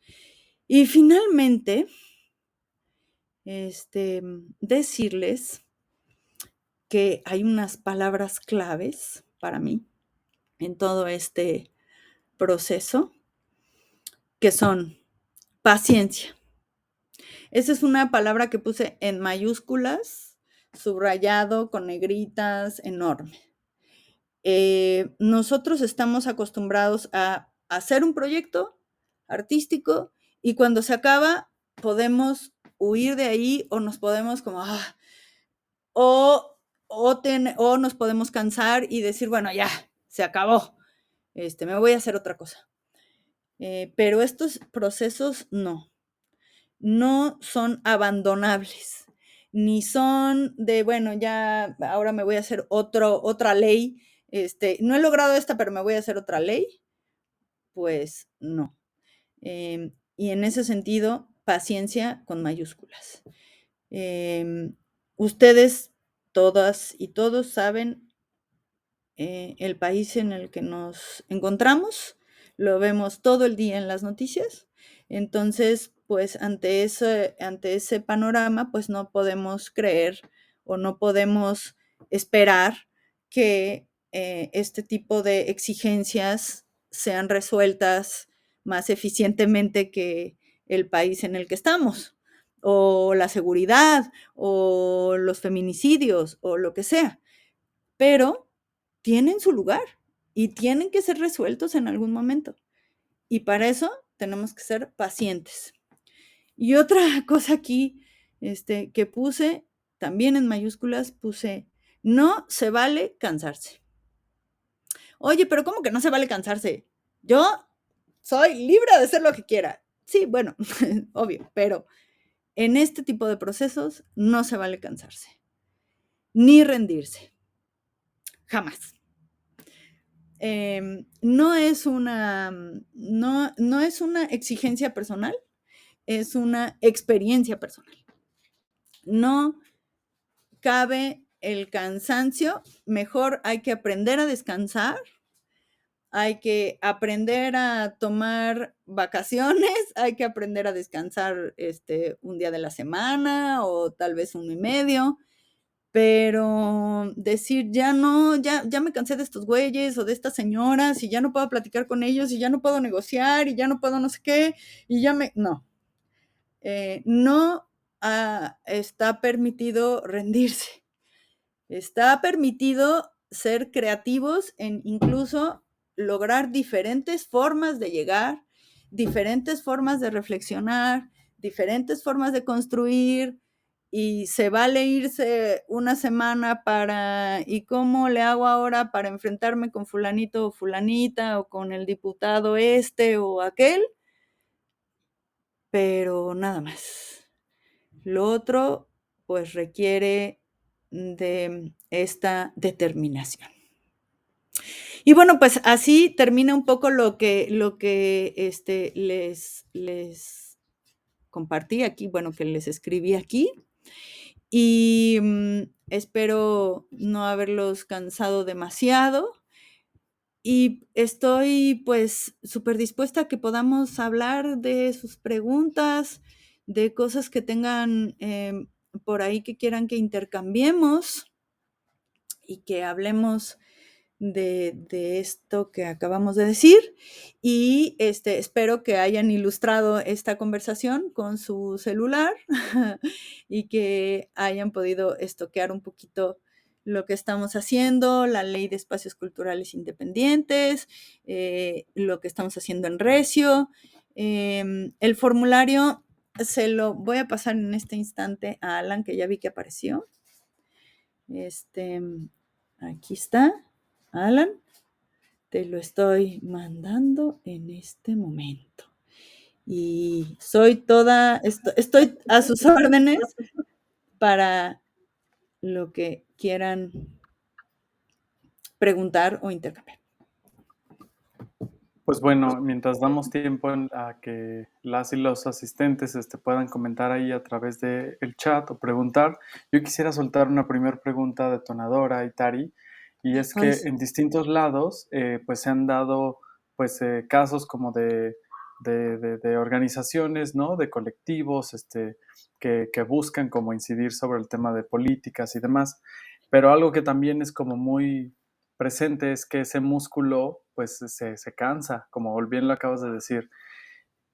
Y finalmente, decirles que hay unas palabras claves para mí en todo este proceso, que son paciencia. Esa es una palabra que puse en mayúsculas, subrayado con negritas, enorme. Nosotros estamos acostumbrados a hacer un proyecto artístico y cuando se acaba podemos huir de ahí o nos podemos como, o, o nos podemos cansar y decir, bueno, ya, se acabó, me voy a hacer otra cosa. Pero estos procesos no son abandonables, ni son de, bueno, ya ahora me voy a hacer otra ley, no he logrado esta, pero me voy a hacer otra ley, pues no. Y en ese sentido, paciencia con mayúsculas. Ustedes, todas y todos, saben el país en el que nos encontramos, lo vemos todo el día en las noticias. Entonces, pues ante ese panorama, pues no podemos creer o no podemos esperar que este tipo de exigencias sean resueltas más eficientemente que el país en el que estamos, o la seguridad, o los feminicidios, o lo que sea. Pero tienen su lugar y tienen que ser resueltos en algún momento. Y para eso tenemos que ser pacientes. Y otra cosa aquí que puse, también en mayúsculas, puse, no se vale cansarse. Oye, pero ¿cómo que no se vale cansarse? Yo soy libre de hacer lo que quiera. Sí, bueno, obvio, pero en este tipo de procesos no se vale cansarse, ni rendirse, jamás. No es una exigencia personal, es una experiencia personal. No cabe el cansancio, mejor hay que aprender a descansar, hay que aprender a tomar vacaciones, hay que aprender a descansar un día de la semana o tal vez 1 y medio. Pero decir, ya no, ya me cansé de estos güeyes o de estas señoras y ya no puedo platicar con ellos y ya no puedo negociar y ya no puedo no sé qué y no. No está permitido rendirse. Está permitido ser creativos en incluso lograr diferentes formas de llegar, diferentes formas de reflexionar, diferentes formas de construir, y se vale irse una semana ¿y cómo le hago ahora para enfrentarme con fulanito o fulanita o con el diputado o aquel? Pero nada más. Lo otro, pues requiere de esta determinación. Y bueno, pues así termina un poco lo que les compartí aquí, bueno, que les escribí aquí. Y espero no haberlos cansado demasiado. Y estoy pues súper dispuesta a que podamos hablar de sus preguntas, de cosas que tengan por ahí que quieran que intercambiemos y que hablemos de esto que acabamos de decir. Y espero que hayan ilustrado esta conversación con su celular y que hayan podido estoquear un poquito lo que estamos haciendo, la Ley de Espacios Culturales Independientes, lo que estamos haciendo en Recio. El formulario se lo voy a pasar en este instante a Alan, que ya vi que apareció. Aquí está, Alan, te lo estoy mandando en este momento. Y estoy a sus órdenes para lo que quieran preguntar o intercambiar. Pues bueno, mientras damos tiempo a que las y los asistentes puedan comentar ahí a través del chat o preguntar, yo quisiera soltar una primera pregunta detonadora, Itari, y es que en distintos lados pues se han dado pues casos como de de organizaciones, ¿no? De colectivos, que buscan como incidir sobre el tema de políticas y demás. Pero algo que también es como muy presente es que ese músculo, pues, se cansa, como bien lo acabas de decir.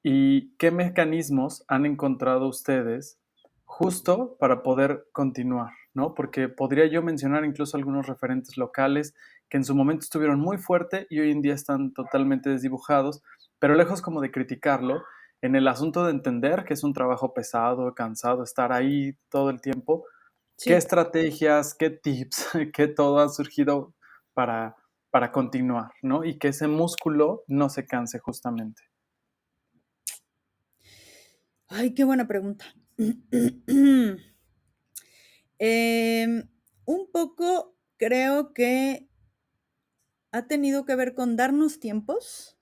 ¿Y qué mecanismos han encontrado ustedes justo para poder continuar, no? Porque podría yo mencionar incluso algunos referentes locales que en su momento estuvieron muy fuerte y hoy en día están totalmente desdibujados, pero lejos como de criticarlo, en el asunto de entender que es un trabajo pesado, cansado, estar ahí todo el tiempo, ¿qué Sí. estrategias, qué tips, qué todo ha surgido para para continuar, no? Y que ese músculo no se canse justamente. Ay, qué buena pregunta. Em, un poco creo que ha tenido que ver con darnos tiempos,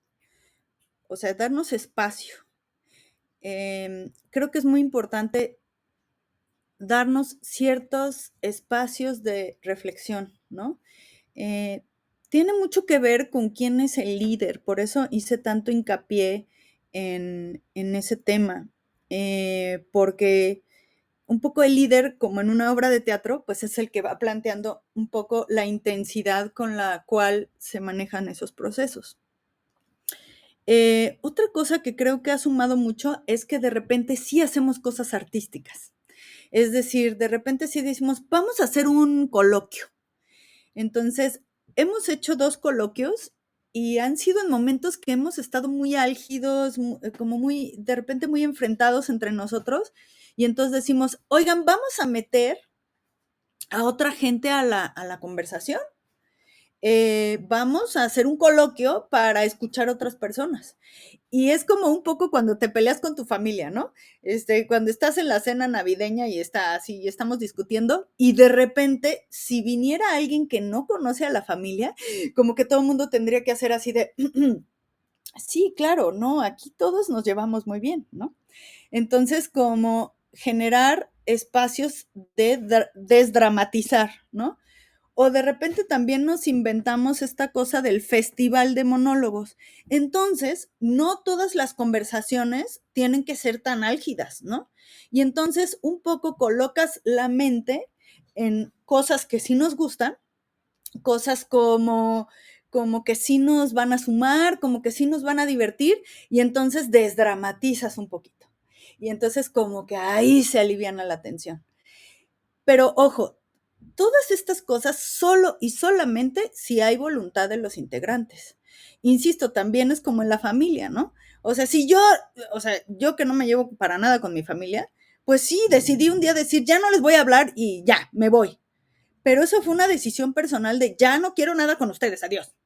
o sea, darnos espacio. Creo que es muy importante darnos ciertos espacios de reflexión, ¿no? Eh, Tiene mucho que ver con quién es el líder, por eso hice tanto hincapié en ese tema, porque un poco el líder, como en una obra de teatro, pues es el que va planteando un poco la intensidad con la cual se manejan esos procesos. Otra cosa que creo que ha sumado mucho es que de repente sí hacemos cosas artísticas. Es decir, de repente sí decimos, vamos a hacer un coloquio. Entonces, hemos hecho 2 coloquios y han sido en momentos que hemos estado muy álgidos, como muy, de repente muy enfrentados entre nosotros. Y entonces decimos, oigan, vamos a meter a otra gente a la conversación. Vamos a hacer un coloquio para escuchar a otras personas. Y es como un poco cuando te peleas con tu familia, ¿no? Cuando estás en la cena navideña y está así, y estamos discutiendo, y de repente, si viniera alguien que no conoce a la familia, como que todo el mundo tendría que hacer así de, sí, claro, no, aquí todos nos llevamos muy bien, ¿no? Entonces, como generar espacios de desdramatizar, ¿no? O de repente también nos inventamos esta cosa del festival de monólogos. Entonces, no todas las conversaciones tienen que ser tan álgidas, ¿no? Y entonces un poco colocas la mente en cosas que sí nos gustan, cosas como que sí nos van a sumar, como que sí nos van a divertir, y entonces desdramatizas un poquito. Y entonces como que ahí se aliviana la tensión. Pero ojo, todas estas cosas solo y solamente si hay voluntad de los integrantes. Insisto, también es como en la familia, ¿no? O sea, si yo, o sea, yo que no me llevo para nada con mi familia, pues sí, decidí un día decir, ya no les voy a hablar y ya, me voy. Pero eso fue una decisión personal de ya no quiero nada con ustedes, adiós.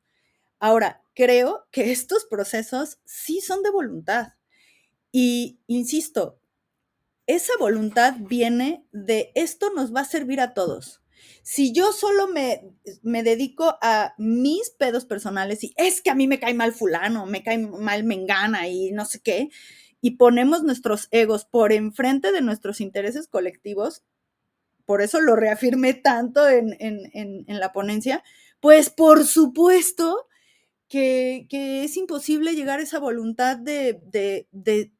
Ahora, creo que estos procesos sí son de voluntad. Y insisto, esa voluntad viene de esto nos va a servir a todos. Si yo solo me dedico a mis pedos personales y es que a mí me cae mal fulano, me cae mal mengana y no sé qué, y ponemos nuestros egos por enfrente de nuestros intereses colectivos, por eso lo reafirmé tanto en la ponencia, pues por supuesto que es imposible llegar a esa voluntad de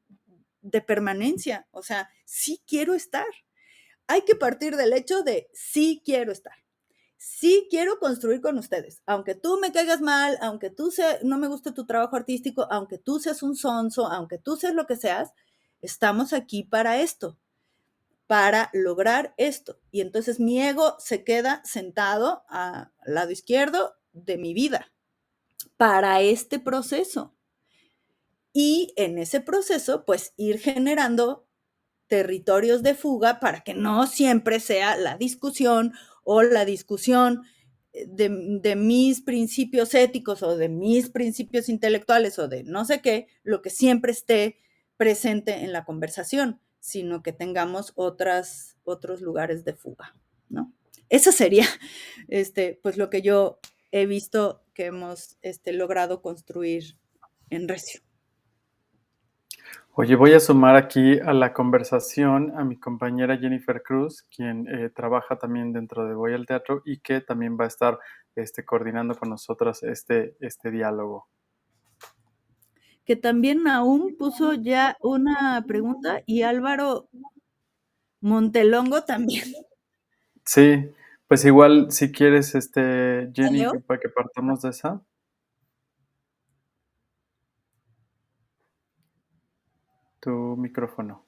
permanencia. O sea, sí quiero estar. Hay que partir del hecho de sí quiero estar. Sí quiero construir con ustedes. Aunque tú me caigas mal, aunque no me guste tu trabajo artístico, aunque tú seas un sonso, aunque tú seas lo que seas, estamos aquí para esto, para lograr esto. Y entonces mi ego se queda sentado al lado izquierdo de mi vida para este proceso. Y en ese proceso, pues ir generando territorios de fuga para que no siempre sea la discusión o la discusión de mis principios éticos o de mis principios intelectuales o de no sé qué, lo que siempre esté presente en la conversación, sino que tengamos otros lugares de fuga, ¿no? Eso sería, pues lo que yo he visto que hemos logrado construir en Recio. Oye, voy a sumar aquí a la conversación a mi compañera Jennifer Cruz, quien trabaja también dentro de Voy al Teatro y que también va a estar coordinando con nosotras este diálogo. que también Naum puso ya una pregunta y Álvaro Montelongo también. Sí, pues igual si quieres, ¿La Jenny, leo? para que partamos de esa, tu micrófono.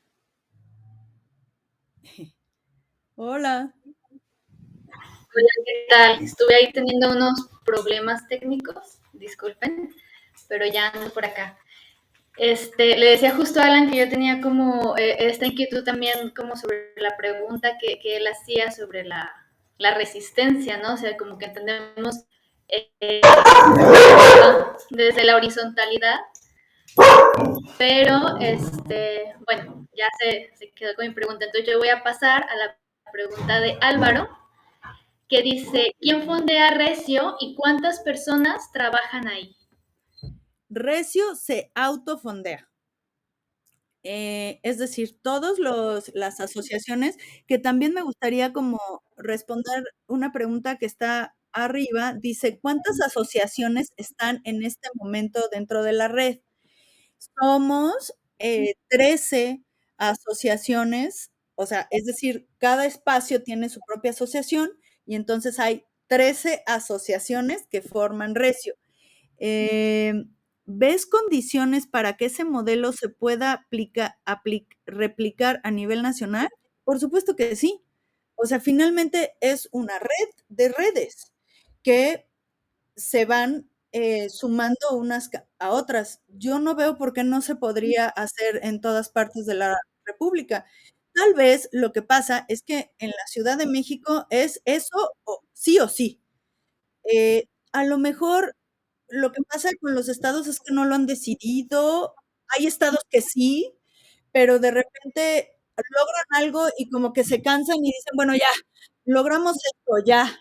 Hola. Hola, ¿qué tal? Estuve ahí teniendo unos problemas técnicos, disculpen, pero ya ando por acá. Le decía justo a Alan que yo tenía como esta inquietud también como sobre la pregunta que él hacía sobre la resistencia, ¿no? O sea, como que entendemos desde la horizontalidad, pero bueno, ya se quedó con mi pregunta. Entonces yo voy a pasar a la pregunta de Álvaro, que dice, ¿quién fondea Recio y cuántas personas trabajan ahí? Recio se autofondea. Es decir, todas las asociaciones, que también me gustaría como responder una pregunta que está arriba, dice, ¿cuántas asociaciones están en este momento dentro de la red? Somos 13 asociaciones, o sea, es decir, cada espacio tiene su propia asociación y entonces hay 13 asociaciones que forman Recio. ¿Ves condiciones para que ese modelo se pueda replicar a nivel nacional? Por supuesto que sí. O sea, finalmente es una red de redes que se van sumando unas a otras. Yo no veo por qué no se podría hacer en todas partes de la República. Tal vez lo que pasa es que en la Ciudad de México es eso o sí. A lo mejor lo que pasa con los estados es que no lo han decidido. Hay estados que sí, pero de repente logran algo y como que se cansan y dicen, bueno, ya, logramos esto, ya.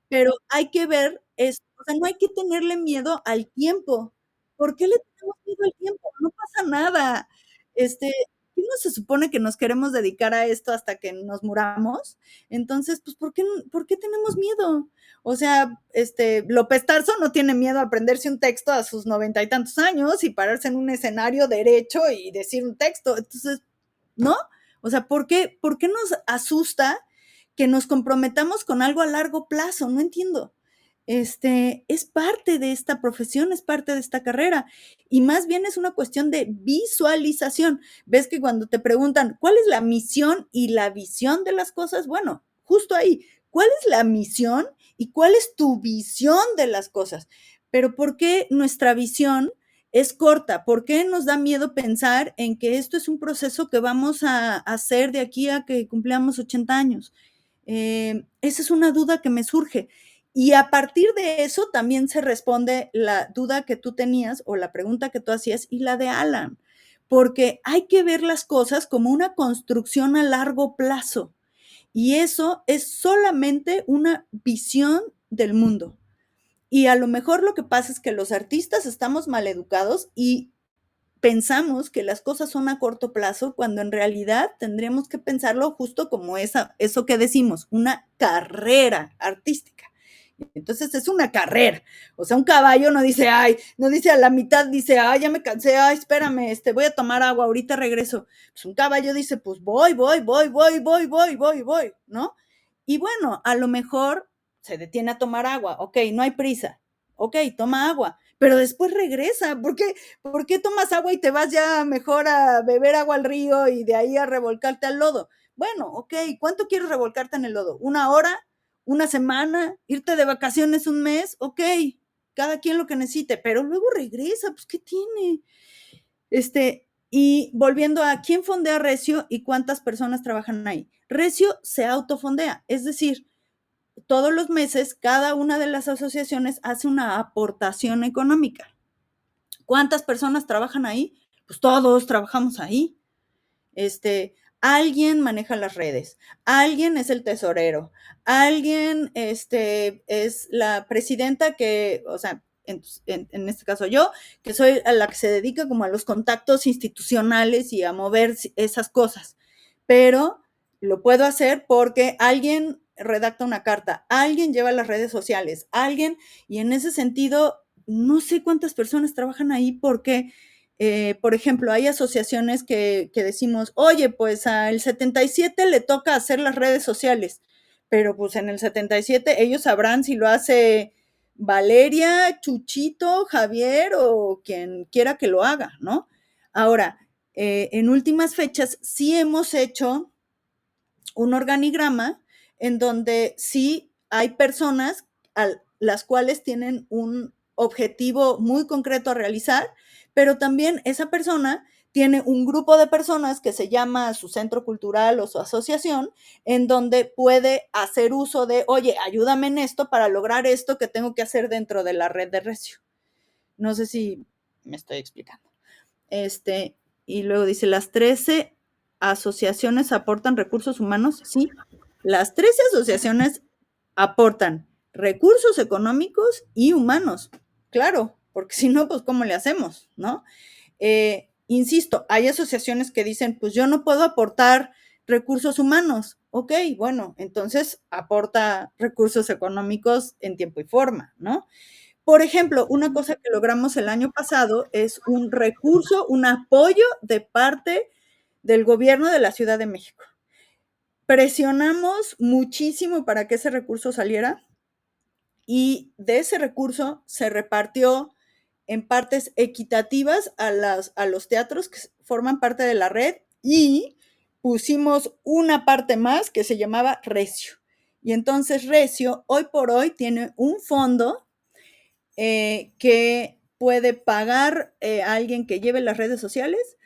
Pero hay que ver esto, o sea, no hay que tenerle miedo al tiempo. ¿Por qué le tenemos miedo al tiempo? No pasa nada. ¿Qué no se supone que nos queremos dedicar a esto hasta que nos muramos? Entonces, pues, ¿por qué tenemos miedo? O sea, López Tarso no tiene miedo a aprenderse un texto a sus 90 y tantos años y pararse en un escenario derecho y decir un texto. Entonces, ¿no? O sea, por qué nos asusta que nos comprometamos con algo a largo plazo? No entiendo. Es parte de esta profesión, es parte de esta carrera y más bien es una cuestión de visualización. Ves que cuando te preguntan cuál es la misión y la visión de las cosas, bueno, justo ahí, ¿cuál es la misión y cuál es tu visión de las cosas? Pero ¿por qué nuestra visión es corta? ¿Por qué nos da miedo pensar en que esto es un proceso que vamos a hacer de aquí a que cumplamos 80 años? Esa es una duda que me surge. Y a partir de eso también se responde la duda que tú tenías o la pregunta que tú hacías y la de Alan, porque hay que ver las cosas como una construcción a largo plazo y eso es solamente una visión del mundo. Y a lo mejor lo que pasa es que los artistas estamos mal educados y pensamos que las cosas son a corto plazo cuando en realidad tendríamos que pensarlo justo como eso que decimos, una carrera artística. Entonces es una carrera. O sea, un caballo no dice, ay, no dice a la mitad, dice, ay, ya me cansé, ay, espérame, voy a tomar agua, ahorita regreso. Pues un caballo dice, pues voy, ¿no? Y bueno, a lo mejor se detiene a tomar agua, ok, no hay prisa, ok, toma agua, pero después regresa. ¿Por qué tomas agua y te vas ya mejor a beber agua al río y de ahí a revolcarte al lodo? Bueno, ok, ¿cuánto quieres revolcarte en el lodo? ¿Una hora? ¿Una semana? ¿Irte de vacaciones un mes? Ok, cada quien lo que necesite, pero luego regresa, pues ¿qué tiene? Y volviendo a quién fondea Recio y cuántas personas trabajan ahí. Recio se autofondea, es decir, todos los meses cada una de las asociaciones hace una aportación económica. ¿Cuántas personas trabajan ahí? Pues todos trabajamos ahí. Alguien maneja las redes, alguien es el tesorero, alguien es la presidenta que, o sea, en este caso yo, que soy a la que se dedica como a los contactos institucionales y a mover esas cosas. Pero lo puedo hacer porque alguien redacta una carta, alguien lleva las redes sociales, alguien, y en ese sentido no sé cuántas personas trabajan ahí porque, por ejemplo, hay asociaciones que decimos, oye, pues al 77 le toca hacer las redes sociales, pero pues en el 77 ellos sabrán si lo hace Valeria, Chuchito, Javier o quien quiera que lo haga, ¿no? Ahora, en últimas fechas sí hemos hecho un organigrama en donde sí hay personas a las cuales tienen un objetivo muy concreto a realizar, pero también esa persona tiene un grupo de personas que se llama su centro cultural o su asociación, en donde puede hacer uso de, oye, ayúdame en esto para lograr esto que tengo que hacer dentro de la red de Recio. No sé si me estoy explicando. Y luego dice, las 13 asociaciones aportan recursos humanos. Sí, las 13 asociaciones aportan recursos económicos y humanos. Claro, porque si no, pues ¿cómo le hacemos? ¿No? Insisto, hay asociaciones que dicen, pues yo no puedo aportar recursos humanos. Ok, bueno, entonces aporta recursos económicos en tiempo y forma, ¿no? Por ejemplo, una cosa que logramos el año pasado es un recurso, un apoyo de parte del gobierno de la Ciudad de México. Presionamos muchísimo para que ese recurso saliera y de ese recurso se repartió en partes equitativas a los teatros que forman parte de la red y pusimos una parte más que se llamaba Recio. Y entonces Recio hoy por hoy tiene un fondo que puede pagar a alguien que lleve las redes sociales.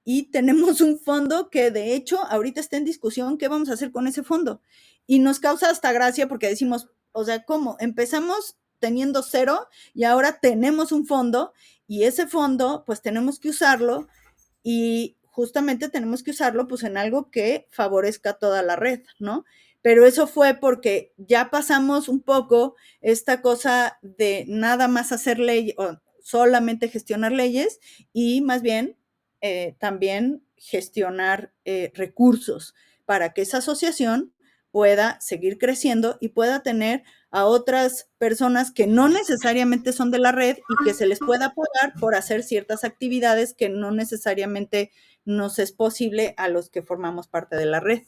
Y tenemos un fondo que de hecho ahorita está en discusión qué vamos a hacer con ese fondo. Y nos causa hasta gracia porque decimos, o sea, ¿cómo? Empezamos teniendo 0 y ahora tenemos un fondo y ese fondo pues tenemos que usarlo y justamente tenemos que usarlo pues en algo que favorezca toda la red, ¿no? Pero eso fue porque ya pasamos un poco esta cosa de nada más hacer ley o solamente gestionar leyes y más bien también gestionar recursos para que esa asociación pueda seguir creciendo y pueda tener a otras personas que no necesariamente son de la red y que se les pueda pagar por hacer ciertas actividades que no necesariamente nos es posible a los que formamos parte de la red.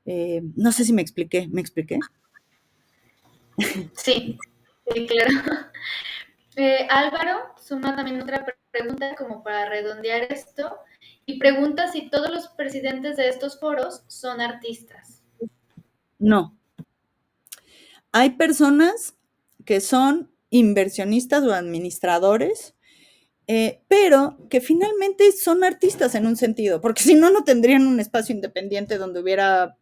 No sé si me expliqué. ¿Me expliqué? Sí, sí, claro. Álvaro suma también otra pregunta como para redondear esto y pregunta si todos los presidentes de estos foros son artistas. No. Hay personas que son inversionistas o administradores, pero que finalmente son artistas en un sentido, porque si no, no tendrían un espacio independiente donde hubiera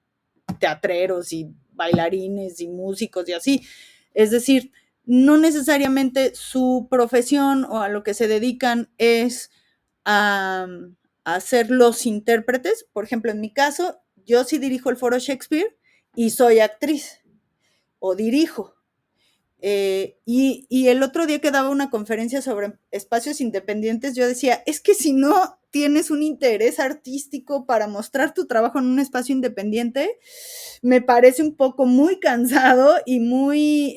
teatreros y bailarines y músicos y así. Es decir, no necesariamente su profesión o a lo que se dedican es a ser los intérpretes. Por ejemplo, en mi caso, yo sí dirijo el foro Shakespeare y soy actriz o dirijo. Y el otro día que daba una conferencia sobre espacios independientes, yo decía, es que si no tienes un interés artístico para mostrar tu trabajo en un espacio independiente, me parece un poco muy cansado y muy,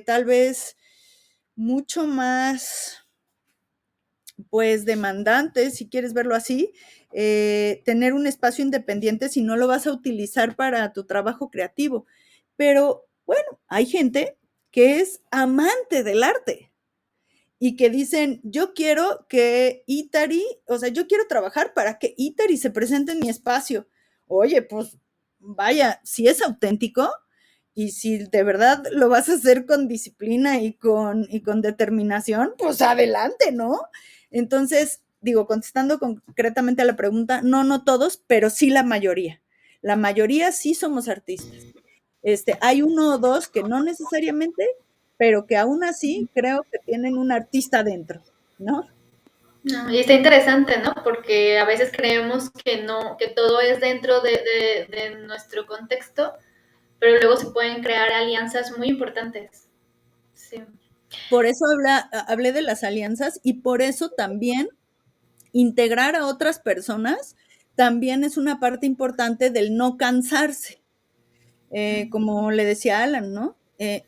tal vez, mucho más, pues, demandante, si quieres verlo así, tener un espacio independiente si no lo vas a utilizar para tu trabajo creativo. Pero bueno, hay gente que es amante del arte y que dicen, yo quiero que Itari, o sea, yo quiero trabajar para que Itari se presente en mi espacio. Oye, pues vaya, si es auténtico y si de verdad lo vas a hacer con disciplina y con determinación, pues adelante, ¿no? Entonces, digo, contestando concretamente a la pregunta, no, no todos, pero sí la mayoría. La mayoría sí somos artistas. Hay uno o dos que no necesariamente, pero que aún así creo que tienen un artista dentro, ¿no? No, y está interesante, ¿no? Porque a veces creemos que no, que todo es dentro de nuestro contexto, pero luego se pueden crear alianzas muy importantes. Sí. Por eso hablé de las alianzas y por eso también integrar a otras personas también es una parte importante del no cansarse. Como le decía Alan, ¿no?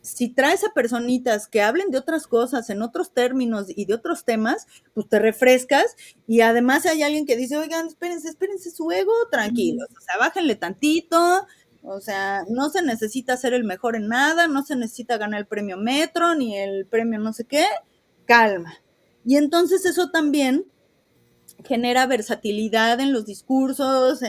si traes a personitas que hablen de otras cosas, en otros términos y de otros temas, pues te refrescas. Y además si hay alguien que dice, oigan, espérense su ego, tranquilos, o sea, bájenle tantito, o sea, no se necesita ser el mejor en nada, no se necesita ganar el premio Metro, ni el premio no sé qué, calma. Y entonces eso también genera versatilidad en los discursos,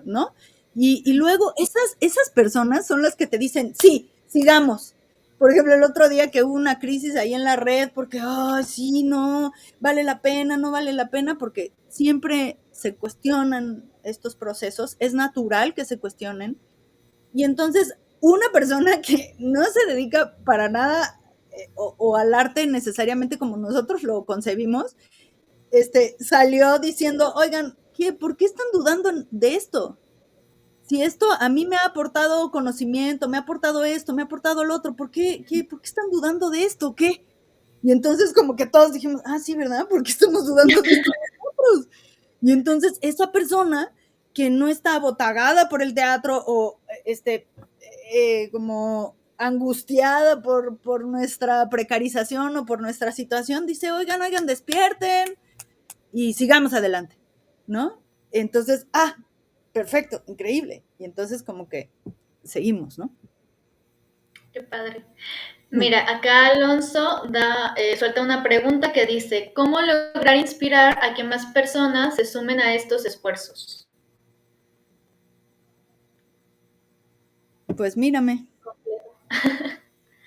¿no? Y luego esas personas son las que te dicen, sí, sigamos. Por ejemplo, el otro día que hubo una crisis ahí en la red porque, sí, no, vale la pena, no vale la pena, porque siempre se cuestionan estos procesos, es natural que se cuestionen. Y entonces, una persona que no se dedica para nada o al arte necesariamente como nosotros lo concebimos, salió diciendo, oigan, ¿por qué están dudando de esto? Si esto a mí me ha aportado conocimiento, me ha aportado esto, me ha aportado lo otro, ¿por qué están dudando de esto? ¿Qué? Y entonces como que todos dijimos, sí, ¿verdad? ¿Por qué estamos dudando de esto nosotros? Y entonces esa persona que no está abotagada por el teatro o como angustiada por nuestra precarización o por nuestra situación, dice, oigan, despierten, y sigamos adelante, ¿no? Entonces, perfecto, increíble. Y entonces como que seguimos, ¿no? Qué padre. Mira, acá Alonso suelta una pregunta que dice, ¿cómo lograr inspirar a que más personas se sumen a estos esfuerzos? Pues mírame.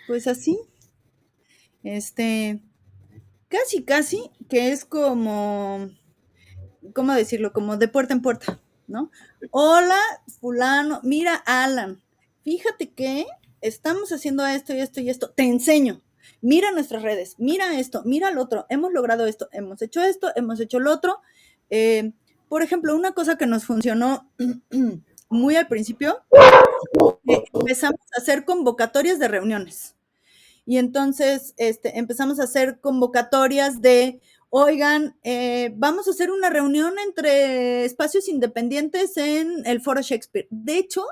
Pues así. Casi que es como, ¿cómo decirlo? Como de puerta en puerta, ¿no? Hola, fulano, mira, Alan, fíjate que estamos haciendo esto y esto y esto, te enseño. Mira nuestras redes, mira esto, mira lo otro, hemos logrado esto, hemos hecho lo otro. Por ejemplo, una cosa que nos funcionó muy al principio, empezamos a hacer convocatorias de reuniones. Y entonces empezamos a hacer convocatorias de, oigan, vamos a hacer una reunión entre espacios independientes en el Foro Shakespeare. De hecho,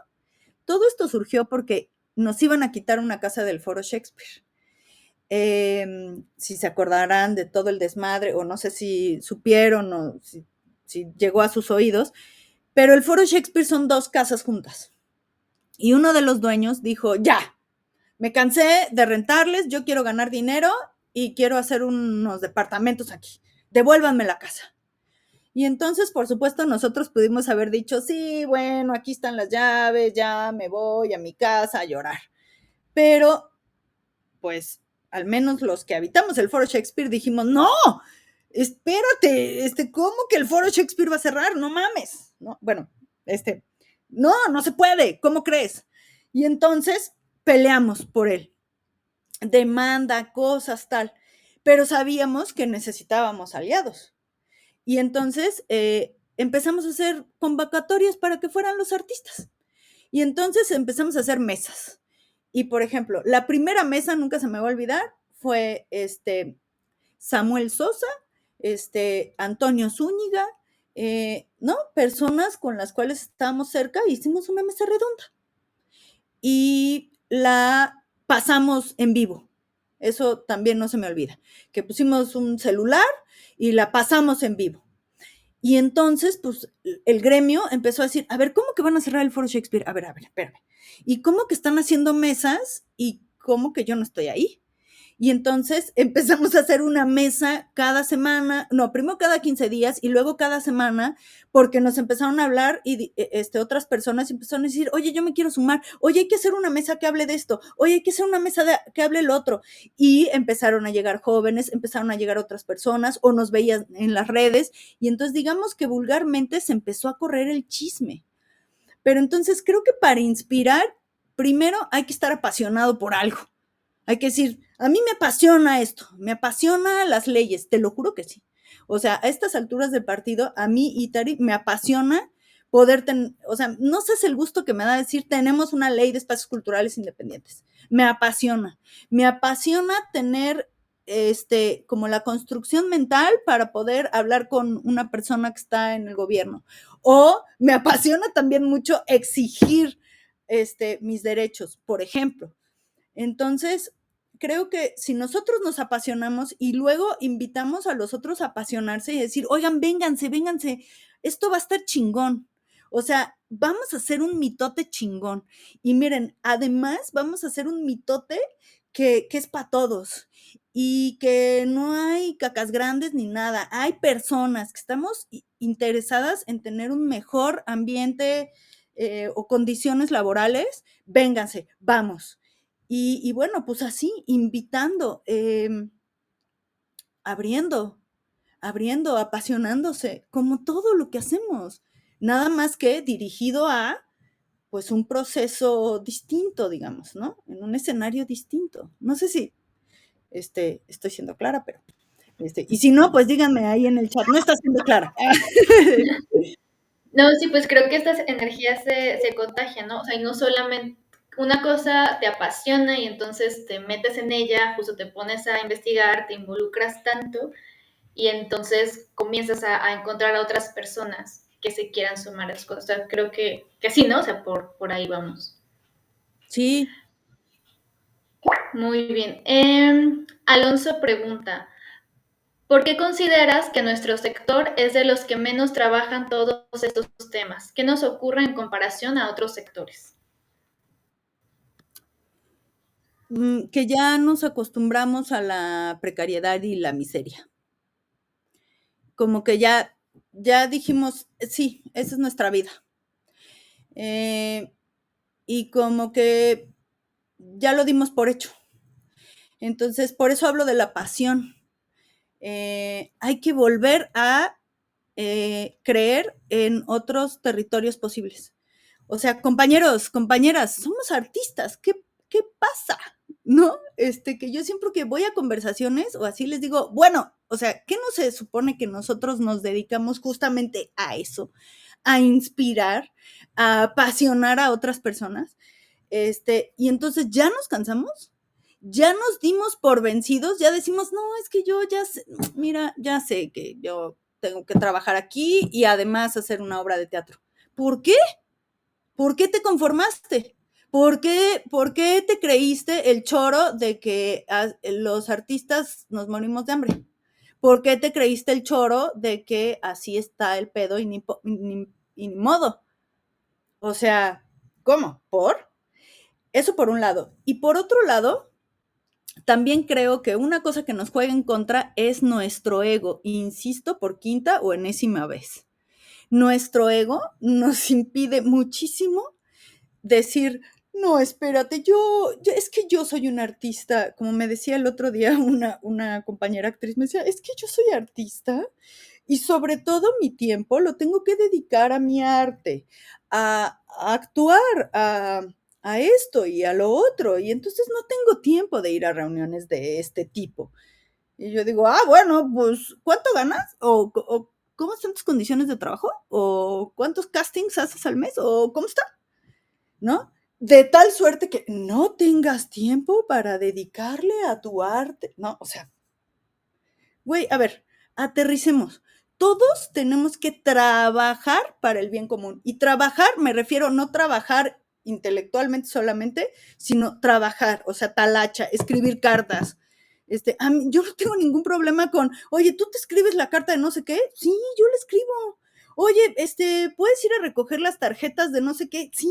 todo esto surgió porque nos iban a quitar una casa del Foro Shakespeare. Si se acordarán de todo el desmadre, o no sé si supieron o si llegó a sus oídos, pero el Foro Shakespeare son 2 casas juntas. Y uno de los dueños dijo, ya, me cansé de rentarles, yo quiero ganar dinero y quiero hacer unos departamentos aquí. Devuélvanme la casa. Y entonces, por supuesto, nosotros pudimos haber dicho, sí, bueno, aquí están las llaves, ya me voy a mi casa a llorar. Pero, pues, al menos los que habitamos el Foro Shakespeare dijimos, no, espérate, ¿cómo que el Foro Shakespeare va a cerrar? No mames. No, bueno, no se puede, ¿cómo crees? Y entonces peleamos por él. Demanda, cosas, tal. Pero sabíamos que necesitábamos aliados. Y entonces empezamos a hacer convocatorias para que fueran los artistas. Y entonces empezamos a hacer mesas. Y, por ejemplo, la primera mesa, nunca se me va a olvidar, fue Samuel Sosa, Antonio Zúñiga, ¿no? Personas con las cuales estábamos cerca, hicimos una mesa redonda. Y la pasamos en vivo. Eso también no se me olvida. Que pusimos un celular y la pasamos en vivo. Y entonces, pues, el gremio empezó a decir, a ver, ¿cómo que van a cerrar el Foro Shakespeare? A ver, espérame. ¿Y cómo que están haciendo mesas y cómo que yo no estoy ahí? Y entonces empezamos a hacer una mesa cada semana, no, primero cada 15 días y luego cada semana, porque nos empezaron a hablar y otras personas empezaron a decir, oye, yo me quiero sumar, oye, hay que hacer una mesa que hable de esto, oye, hay que hacer una mesa que hable el otro. Y empezaron a llegar jóvenes, empezaron a llegar otras personas o nos veían en las redes y entonces digamos que vulgarmente se empezó a correr el chisme. Pero entonces creo que para inspirar, primero hay que estar apasionado por algo. Hay que decir, a mí me apasiona esto, me apasiona las leyes, te lo juro que sí. O sea, a estas alturas del partido, a mí, Itari, me apasiona poder o sea, no sé el gusto que me da decir, tenemos una ley de espacios culturales independientes. Me apasiona tener como la construcción mental para poder hablar con una persona que está en el gobierno. O me apasiona también mucho exigir mis derechos, por ejemplo. Entonces, creo que si nosotros nos apasionamos y luego invitamos a los otros a apasionarse y decir, oigan, vénganse, vénganse, esto va a estar chingón. O sea, vamos a hacer un mitote chingón. Y miren, además vamos a hacer un mitote que es para todos y que no hay cacas grandes ni nada. Hay personas que estamos interesadas en tener un mejor ambiente o condiciones laborales. Vénganse, vamos. Y bueno, pues así, invitando, abriendo, apasionándose, como todo lo que hacemos. Nada más que dirigido a, pues, un proceso distinto, digamos, ¿no? En un escenario distinto. No sé si estoy siendo clara, pero y si no, pues díganme ahí en el chat, no está siendo clara. No, sí, pues creo que estas energías se contagian, ¿no? O sea, y no solamente una cosa te apasiona y entonces te metes en ella, justo te pones a investigar, te involucras tanto y entonces comienzas a encontrar a otras personas que se quieran sumar a las cosas. O sea, creo que sí, ¿no? O sea, por ahí vamos. Sí. Muy bien. Alonso pregunta, ¿por qué consideras que nuestro sector es de los que menos trabajan todos estos temas? ¿Qué nos ocurre en comparación a otros sectores? Que ya nos acostumbramos a la precariedad y la miseria. Como que ya dijimos, sí, esa es nuestra vida. Y como que ya lo dimos por hecho. Entonces, por eso hablo de la pasión. Hay que volver a creer en otros territorios posibles. O sea, compañeros, compañeras, somos artistas, ¿qué pasa? ¿No? Que yo siempre que voy a conversaciones o así les digo, bueno, o sea, ¿qué no se supone que nosotros nos dedicamos justamente a eso? A inspirar, a apasionar a otras personas. Y entonces ya nos cansamos, ya nos dimos por vencidos, ya decimos, no, es que yo ya sé, mira, ya sé que yo tengo que trabajar aquí y además hacer una obra de teatro. ¿Por qué? ¿Por qué te conformaste? ¿Por qué te creíste el choro de que los artistas nos morimos de hambre? ¿Por qué te creíste el choro de que así está el pedo y ni modo? O sea, ¿cómo? ¿Por? Eso por un lado. Y por otro lado, también creo que una cosa que nos juega en contra es nuestro ego. Insisto por quinta o enésima vez. Nuestro ego nos impide muchísimo decir, no, espérate, es que yo soy una artista, como me decía el otro día una compañera actriz, me decía, es que yo soy artista y sobre todo mi tiempo lo tengo que dedicar a mi arte, a actuar, a esto y a lo otro, y entonces no tengo tiempo de ir a reuniones de este tipo. Y yo digo, bueno, pues, ¿cuánto ganas? ¿O cómo están tus condiciones de trabajo? ¿O cuántos castings haces al mes? ¿O cómo está? ¿No? De tal suerte que no tengas tiempo para dedicarle a tu arte, ¿no? O sea, güey, a ver, aterricemos. Todos tenemos que trabajar para el bien común. Y trabajar, me refiero no trabajar intelectualmente solamente, sino trabajar, o sea, talacha, escribir cartas. Yo no tengo ningún problema con, oye, ¿tú te escribes la carta de no sé qué? Sí, yo la escribo. Oye, ¿puedes ir a recoger las tarjetas de no sé qué? Sí.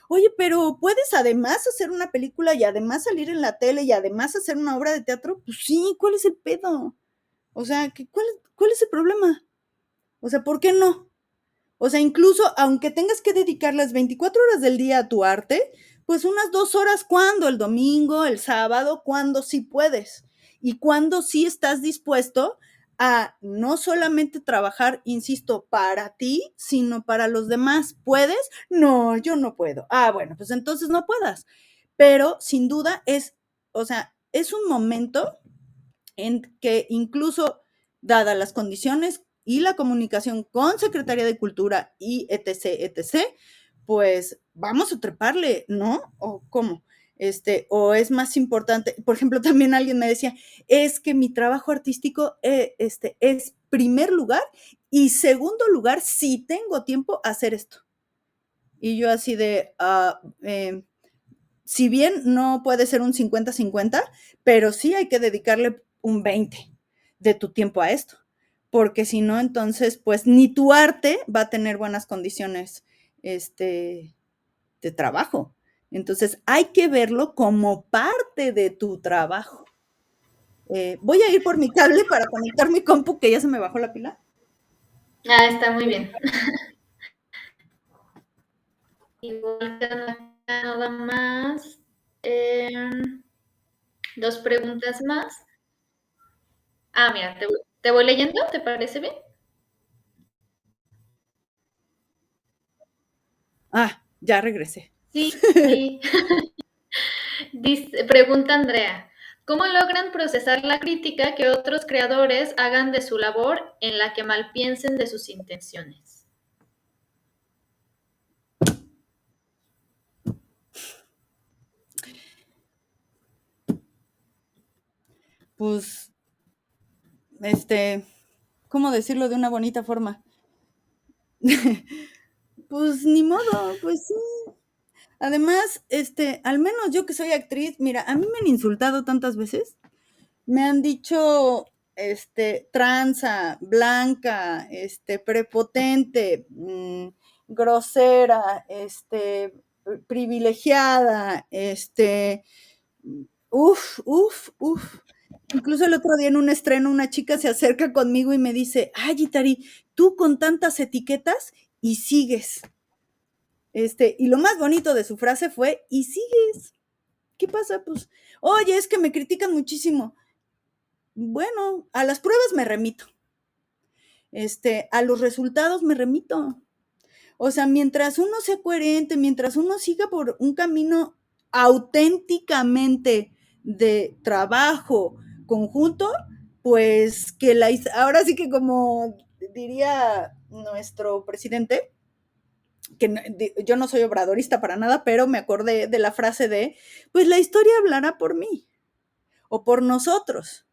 Oye, pero ¿puedes además hacer una película y además salir en la tele y además hacer una obra de teatro? Pues sí, ¿cuál es el pedo? O sea, ¿cuál es el problema? O sea, ¿por qué no? O sea, incluso aunque tengas que dedicar las 24 horas del día a tu arte, pues unas 2 horas, ¿cuándo? El domingo, el sábado, cuando sí puedes. Y cuando sí estás dispuesto a no solamente trabajar, insisto, para ti, sino para los demás. ¿Puedes? No, yo no puedo. Bueno, pues entonces no puedas. Pero sin duda o sea, es un momento en que incluso, dadas las condiciones y la comunicación con Secretaría de Cultura y etc., pues vamos a treparle, ¿no? ¿O cómo? O es más importante, por ejemplo, también alguien me decía, es que mi trabajo artístico es primer lugar y segundo lugar, si tengo tiempo, hacer esto. Y yo así de, si bien no puede ser un 50-50, pero sí hay que dedicarle un 20 de tu tiempo a esto, porque si no, entonces, pues ni tu arte va a tener buenas condiciones de trabajo. Entonces, hay que verlo como parte de tu trabajo. Voy a ir por mi cable para conectar mi compu, que ya se me bajó la pila. Ah, está muy bien. Igual que nada más. 2 preguntas más. Ah, mira, te voy leyendo, ¿te parece bien? Ah, ya regresé. Sí, sí. Pregunta Andrea, ¿cómo logran procesar la crítica que otros creadores hagan de su labor en la que malpiensen de sus intenciones? Pues, ¿cómo decirlo de una bonita forma? Pues ni modo, pues sí. Además, al menos yo que soy actriz, mira, a mí me han insultado tantas veces. Me han dicho, tranza, blanca, prepotente, grosera, privilegiada, uf. Incluso el otro día en un estreno una chica se acerca conmigo y me dice, ay, Itari, tú con tantas etiquetas y sigues. Y lo más bonito de su frase fue, y sigues. ¿Qué pasa? Pues, oye, es que me critican muchísimo. Bueno, a las pruebas me remito. A los resultados me remito. O sea, mientras uno sea coherente, mientras uno siga por un camino auténticamente de trabajo conjunto, pues que ahora sí que como diría nuestro presidente, que yo no soy obradorista para nada, pero me acordé de la frase de, pues la historia hablará por mí o por nosotros.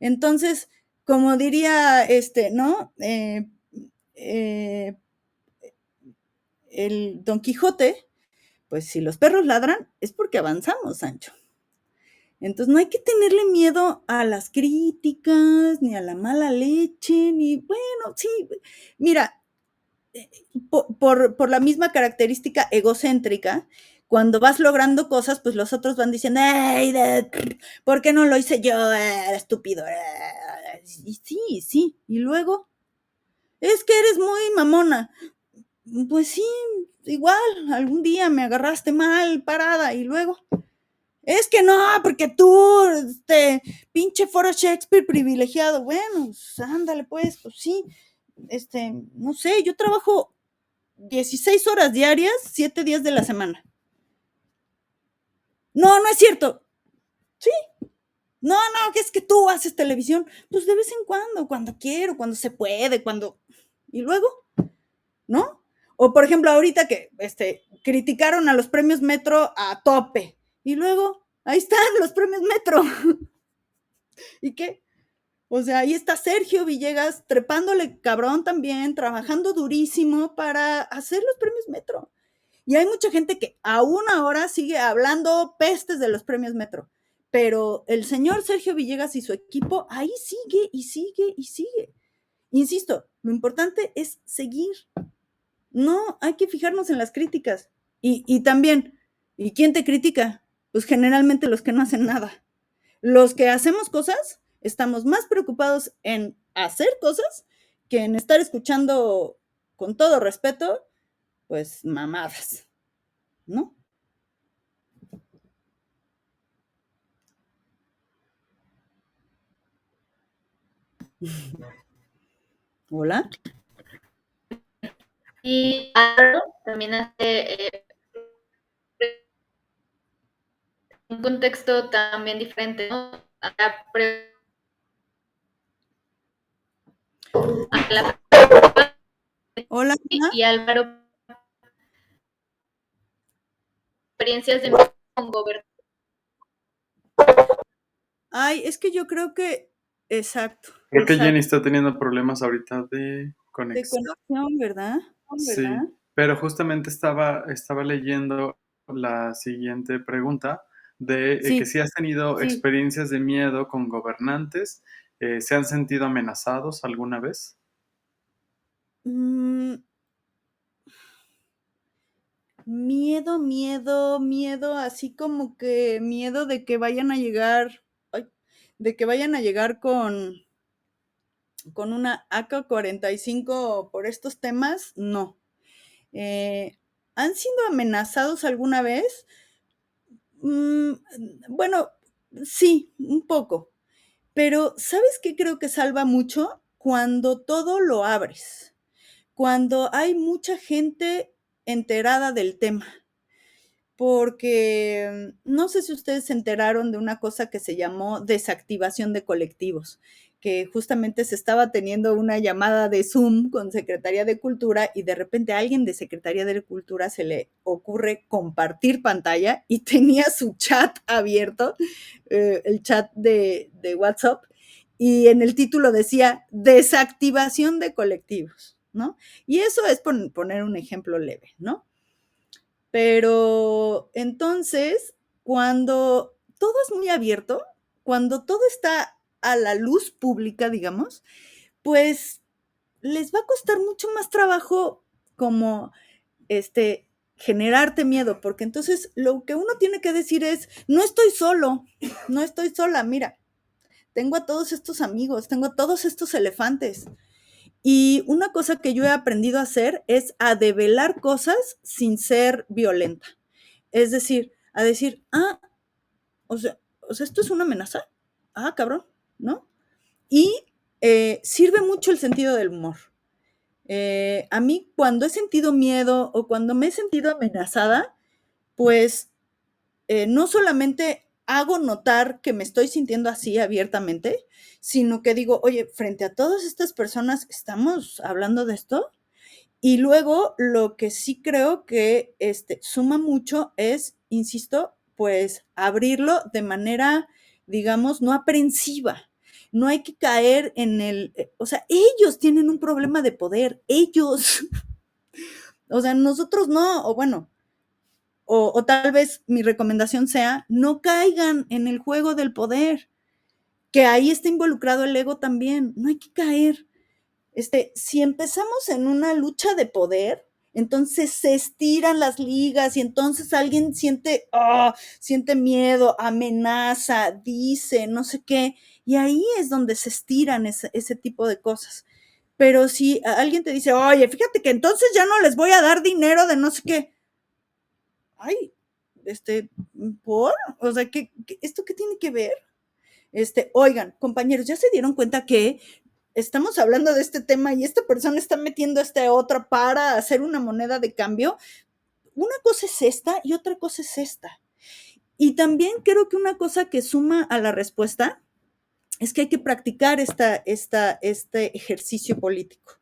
Entonces, como diría ¿no? El Don Quijote, pues si los perros ladran es porque avanzamos, Sancho. Entonces no hay que tenerle miedo a las críticas, ni a la mala leche, ni, bueno, sí, mira, por la misma característica egocéntrica, cuando vas logrando cosas, pues los otros van diciendo, ¡ay, ¿por qué no lo hice yo? Estúpido. Y sí, y luego, es que eres muy mamona. Pues sí, igual, algún día me agarraste mal parada y luego, es que no, porque tú, pinche foro Shakespeare privilegiado. Bueno, pues, ándale pues sí, no sé, yo trabajo 16 horas diarias, 7 días de la semana. No, no es cierto. Sí. No, que es que tú haces televisión. Pues de vez en cuando quiero, cuando se puede, cuando... Y luego, ¿no? O por ejemplo, ahorita que criticaron a los premios Metro a tope. Y luego, ahí están los premios Metro. ¿Y qué? O sea, ahí está Sergio Villegas trepándole cabrón también, trabajando durísimo para hacer los premios Metro. Y hay mucha gente que aún ahora sigue hablando pestes de los premios Metro. Pero el señor Sergio Villegas y su equipo ahí sigue y sigue y sigue. Insisto, lo importante es seguir. No, hay que fijarnos en las críticas. Y también, ¿y quién te critica? Pues generalmente los que no hacen nada. Los que hacemos cosas, estamos más preocupados en hacer cosas que en estar escuchando, con todo respeto, pues mamadas, ¿no? Hola. Y Álvaro también hace un contexto también diferente, ¿no? Hola. Y Álvaro, experiencias de con gobernador. Ay, es que yo creo que, exacto. Creo que Jenny está teniendo problemas ahorita de De conexión. conexión, ¿verdad? Sí, pero justamente estaba leyendo la siguiente pregunta de que Sí, si has tenido sí. experiencias de miedo con gobernantes, ¿se han sentido amenazados alguna vez? Mm, miedo, así como que miedo de que vayan a llegar, ay, de que vayan a llegar con una AK-45 por estos temas, no. ¿Han sido amenazados alguna vez? Mm, bueno, sí, un poco. Pero, ¿sabes qué creo que salva mucho? Cuando todo lo abres, cuando hay mucha gente enterada del tema. Porque no sé si ustedes se enteraron de una cosa que se llamó desactivación de colectivos, que justamente se estaba teniendo una llamada de Zoom con Secretaría de Cultura y de repente a alguien de Secretaría de Cultura se le ocurre compartir pantalla y tenía su chat abierto, el chat de WhatsApp, y en el título decía desactivación de colectivos, ¿no? Y eso es poner un ejemplo leve, ¿no? Pero entonces, cuando todo es muy abierto, cuando todo está a la luz pública, digamos, pues les va a costar mucho más trabajo como generarte miedo, porque entonces lo que uno tiene que decir es, no estoy solo, no estoy sola, mira, tengo a todos estos amigos, tengo a todos estos elefantes. Y una cosa que yo he aprendido a hacer es a develar cosas sin ser violenta. Es decir, a decir, esto es una amenaza. Ah, cabrón, ¿no? Y sirve mucho el sentido del humor. A mí, cuando he sentido miedo o cuando me he sentido amenazada, pues no solamente hago notar que me estoy sintiendo así abiertamente, sino que digo, oye, frente a todas estas personas, ¿estamos hablando de esto? Y luego lo que sí creo que suma mucho es, insisto, pues abrirlo de manera, digamos, no aprensiva. No hay que caer en o sea, ellos tienen un problema de poder, ellos. O sea, nosotros no, o bueno, o tal vez mi recomendación sea, no caigan en el juego del poder, que ahí está involucrado el ego también, no hay que caer. Si empezamos en una lucha de poder, entonces se estiran las ligas y entonces alguien siente miedo, amenaza, dice, no sé qué, y ahí es donde se estiran ese tipo de cosas. Pero si alguien te dice, oye, fíjate que entonces ya no les voy a dar dinero de no sé qué, ay, ¿por? O sea, ¿esto qué tiene que ver? Oigan, compañeros, ¿ya se dieron cuenta que estamos hablando de este tema y esta persona está metiendo esta otra para hacer una moneda de cambio? Una cosa es esta y otra cosa es esta. Y también creo que una cosa que suma a la respuesta es que hay que practicar este ejercicio político.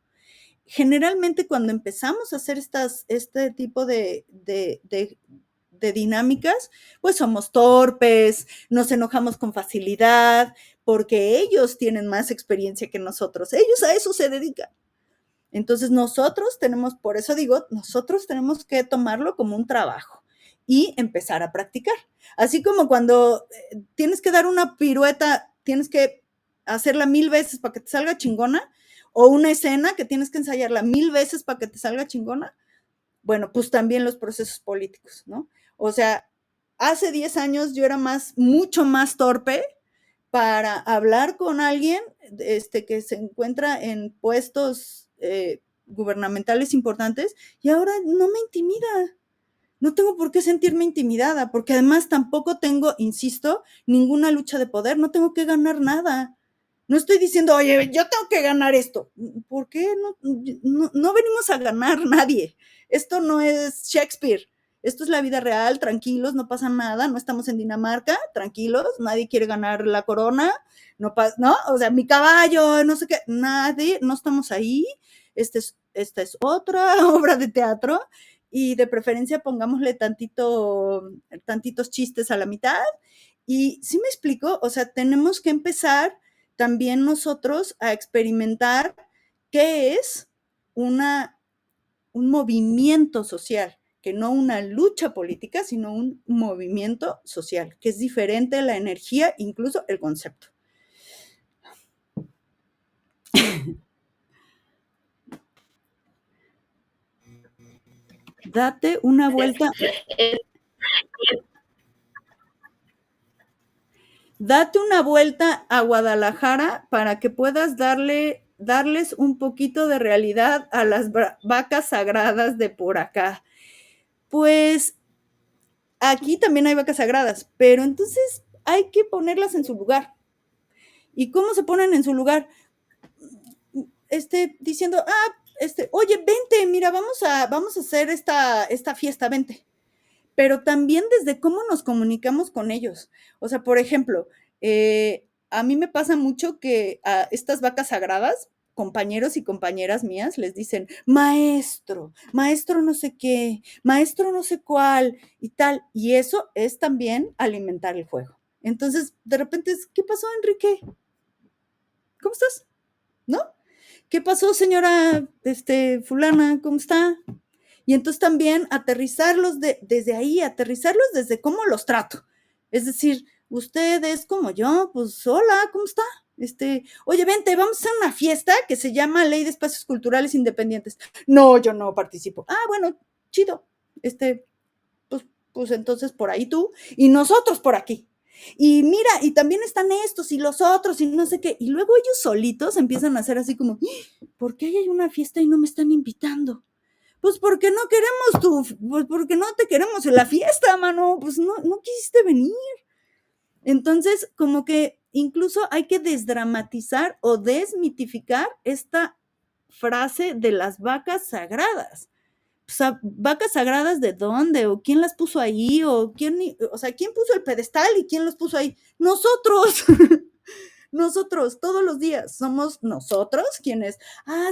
Generalmente cuando empezamos a hacer este tipo de dinámicas, pues somos torpes, nos enojamos con facilidad, porque ellos tienen más experiencia que nosotros. Ellos a eso se dedican. Entonces nosotros tenemos, por eso digo, nosotros tenemos que tomarlo como un trabajo y empezar a practicar. Así como cuando tienes que dar una pirueta, tienes que hacerla 1000 veces para que te salga chingona, o una escena que tienes que ensayarla 1000 veces para que te salga chingona. Bueno, pues también los procesos políticos, ¿no? O sea, hace 10 años yo era mucho más torpe para hablar con alguien que se encuentra en puestos gubernamentales importantes y ahora no me intimida. No tengo por qué sentirme intimidada, porque además tampoco tengo, insisto, ninguna lucha de poder, no tengo que ganar nada. No estoy diciendo, oye, yo tengo que ganar esto. ¿Por qué? No venimos a ganar nadie. Esto no es Shakespeare. Esto es la vida real, tranquilos, no pasa nada, no estamos en Dinamarca, tranquilos, nadie quiere ganar la corona, no, o sea, mi caballo, no sé qué, nadie, no estamos ahí, esta es otra obra de teatro y de preferencia pongámosle tantitos chistes a la mitad. Y sí me explico, o sea, tenemos que empezar también nosotros a experimentar qué es un movimiento social, que no una lucha política, sino un movimiento social, que es diferente la energía, incluso el concepto. Date una vuelta. Date una vuelta a Guadalajara para que puedas darles un poquito de realidad a las vacas sagradas de por acá. Pues aquí también hay vacas sagradas, pero entonces hay que ponerlas en su lugar. ¿Y cómo se ponen en su lugar? Diciendo, oye, vente, mira, vamos a hacer esta fiesta, vente. Pero también desde cómo nos comunicamos con ellos. O sea, por ejemplo, a mí me pasa mucho que a estas vacas sagradas, compañeros y compañeras mías les dicen, maestro no sé qué, maestro no sé cuál y tal. Y eso es también alimentar el fuego. Entonces, de repente, ¿qué pasó, Enrique? ¿Cómo estás? ¿No? ¿Qué pasó, señora fulana? ¿Cómo está? Y entonces también aterrizarlos desde ahí, aterrizarlos desde cómo los trato. Es decir, usted es como yo, pues hola, ¿cómo está? Oye, vente, vamos a hacer una fiesta que se llama Ley de Espacios Culturales Independientes. No, yo no participo. Ah, bueno, chido. Pues entonces por ahí tú y nosotros por aquí. Y mira, y también están estos y los otros y no sé qué. Y luego ellos solitos empiezan a hacer así como, ¿por qué hay una fiesta y no me están invitando? Pues porque no queremos pues porque no te queremos en la fiesta, mano, pues no quisiste venir. Entonces, como que incluso hay que desdramatizar o desmitificar esta frase de las vacas sagradas. O sea, vacas sagradas de dónde, o quién las puso ahí, quién puso el pedestal y quién los puso ahí. Nosotros. Nosotros, todos los días, somos nosotros quienes,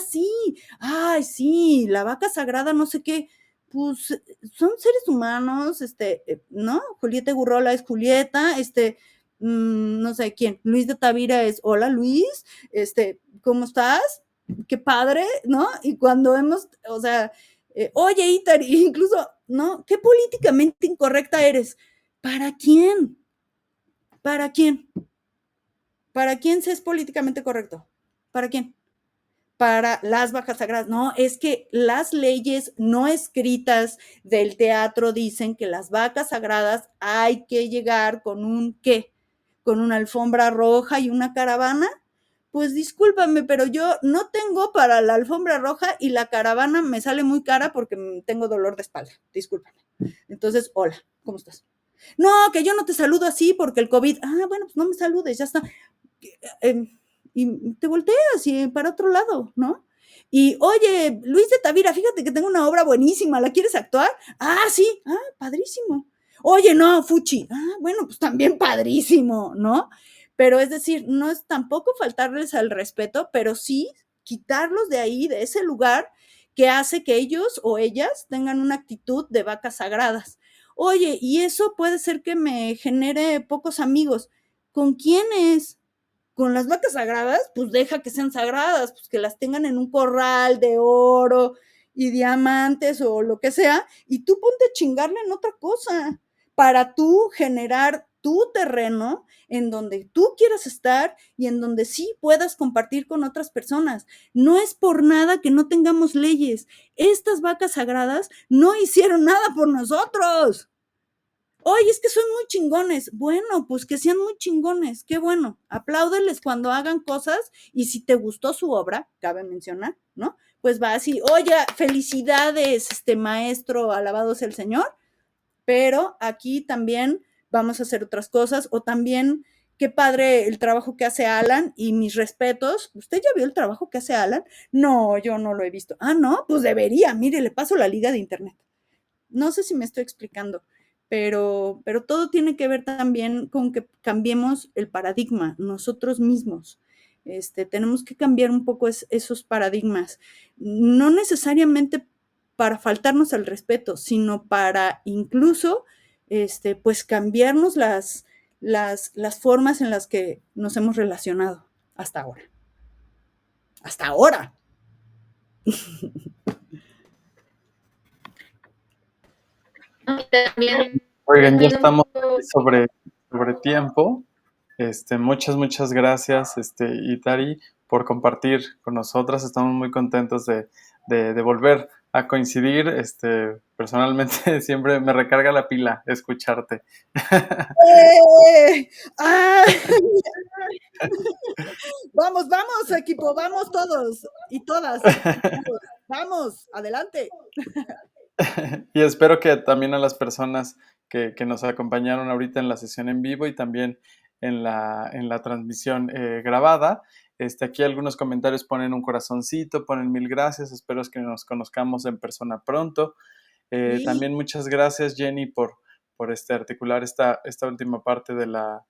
sí, la vaca sagrada, no sé qué, pues son seres humanos, ¿no? Julieta Gurrola es Julieta, no sé quién, Luis de Tavira es, hola Luis, ¿cómo estás? Qué padre, ¿no? Y cuando oye, Itar, incluso, ¿no? ¿Qué políticamente incorrecta eres? ¿Para quién? ¿Para quién? ¿Para quién se es políticamente correcto? ¿Para quién? Para las vacas sagradas. No, es que las leyes no escritas del teatro dicen que las vacas sagradas hay que llegar con un ¿qué? Con una alfombra roja y una caravana. Pues discúlpame, pero yo no tengo para la alfombra roja y la caravana me sale muy cara porque tengo dolor de espalda. Discúlpame. Entonces, hola, ¿cómo estás? No, que yo no te saludo así porque el COVID. Ah, bueno, pues no me saludes, ya está. Y te volteas y para otro lado, ¿no? Y, oye, Luis de Tavira, fíjate que tengo una obra buenísima, ¿la quieres actuar? Ah, sí, padrísimo. Oye, no, Fuchi, bueno, pues también padrísimo, ¿no? Pero es decir, no es tampoco faltarles al respeto, pero sí quitarlos de ahí, de ese lugar que hace que ellos o ellas tengan una actitud de vacas sagradas. Oye, y eso puede ser que me genere pocos amigos. ¿Con quiénes? Con las vacas sagradas, pues deja que sean sagradas, pues que las tengan en un corral de oro y diamantes o lo que sea, y tú ponte a chingarle en otra cosa, para tú generar tu terreno en donde tú quieras estar y en donde sí puedas compartir con otras personas. No es por nada que no tengamos leyes. Estas vacas sagradas no hicieron nada por nosotros. Oye, es que son muy chingones. Bueno, pues que sean muy chingones. Qué bueno. Apláudeles cuando hagan cosas y si te gustó su obra, cabe mencionar, ¿no? Pues va así, oye, felicidades, maestro, alabado sea el Señor, pero aquí también vamos a hacer otras cosas o también qué padre el trabajo que hace Alan y mis respetos. ¿Usted ya vio el trabajo que hace Alan? No, yo no lo he visto. Ah, no, pues debería. Mire, le paso la liga de internet. No sé si me estoy explicando, pero todo tiene que ver también con que cambiemos el paradigma nosotros mismos. Tenemos que cambiar un poco esos paradigmas, no necesariamente para faltarnos al respeto, sino para incluso, pues cambiarnos las formas en las que nos hemos relacionado hasta ahora. Hasta ahora. Y también Oigan, ya también un estamos poco, sobre tiempo. Muchas gracias, Itari, por compartir con nosotras. Estamos muy contentos de volver a coincidir. Personalmente siempre me recarga la pila escucharte. ¡Eh! ¡Ah! Vamos, vamos, equipo, vamos todos y todas. Vamos, adelante. Y espero que también a las personas que nos acompañaron ahorita en la sesión en vivo y también en la transmisión grabada. Aquí algunos comentarios ponen un corazoncito, ponen 1000 gracias, espero que nos conozcamos en persona pronto. Sí. También muchas gracias, Jenny, por articular esta última parte de la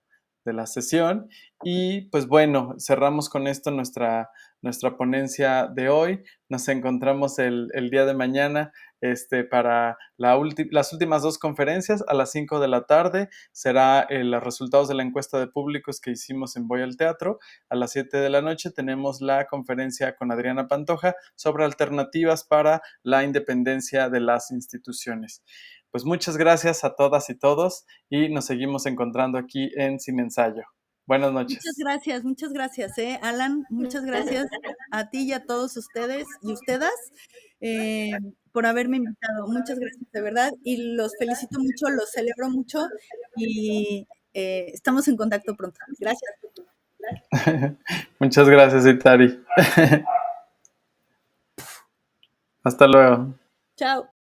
sesión. Y pues bueno, cerramos con esto nuestra ponencia de hoy. Nos encontramos el día de mañana para las últimas dos conferencias a las 5 de la tarde. Será los resultados de la encuesta de públicos que hicimos en Voy al Teatro. A las 7 de la noche tenemos la conferencia con Adriana Pantoja sobre alternativas para la independencia de las instituciones. Pues muchas gracias a todas y todos y nos seguimos encontrando aquí en Sin Ensayo. Buenas noches. Muchas gracias, Alan, muchas gracias a ti y a todos ustedes y ustedes por haberme invitado. Muchas gracias, de verdad, y los felicito mucho, los celebro mucho y estamos en contacto pronto. Gracias. Muchas gracias, Itari. Hasta luego. Chao.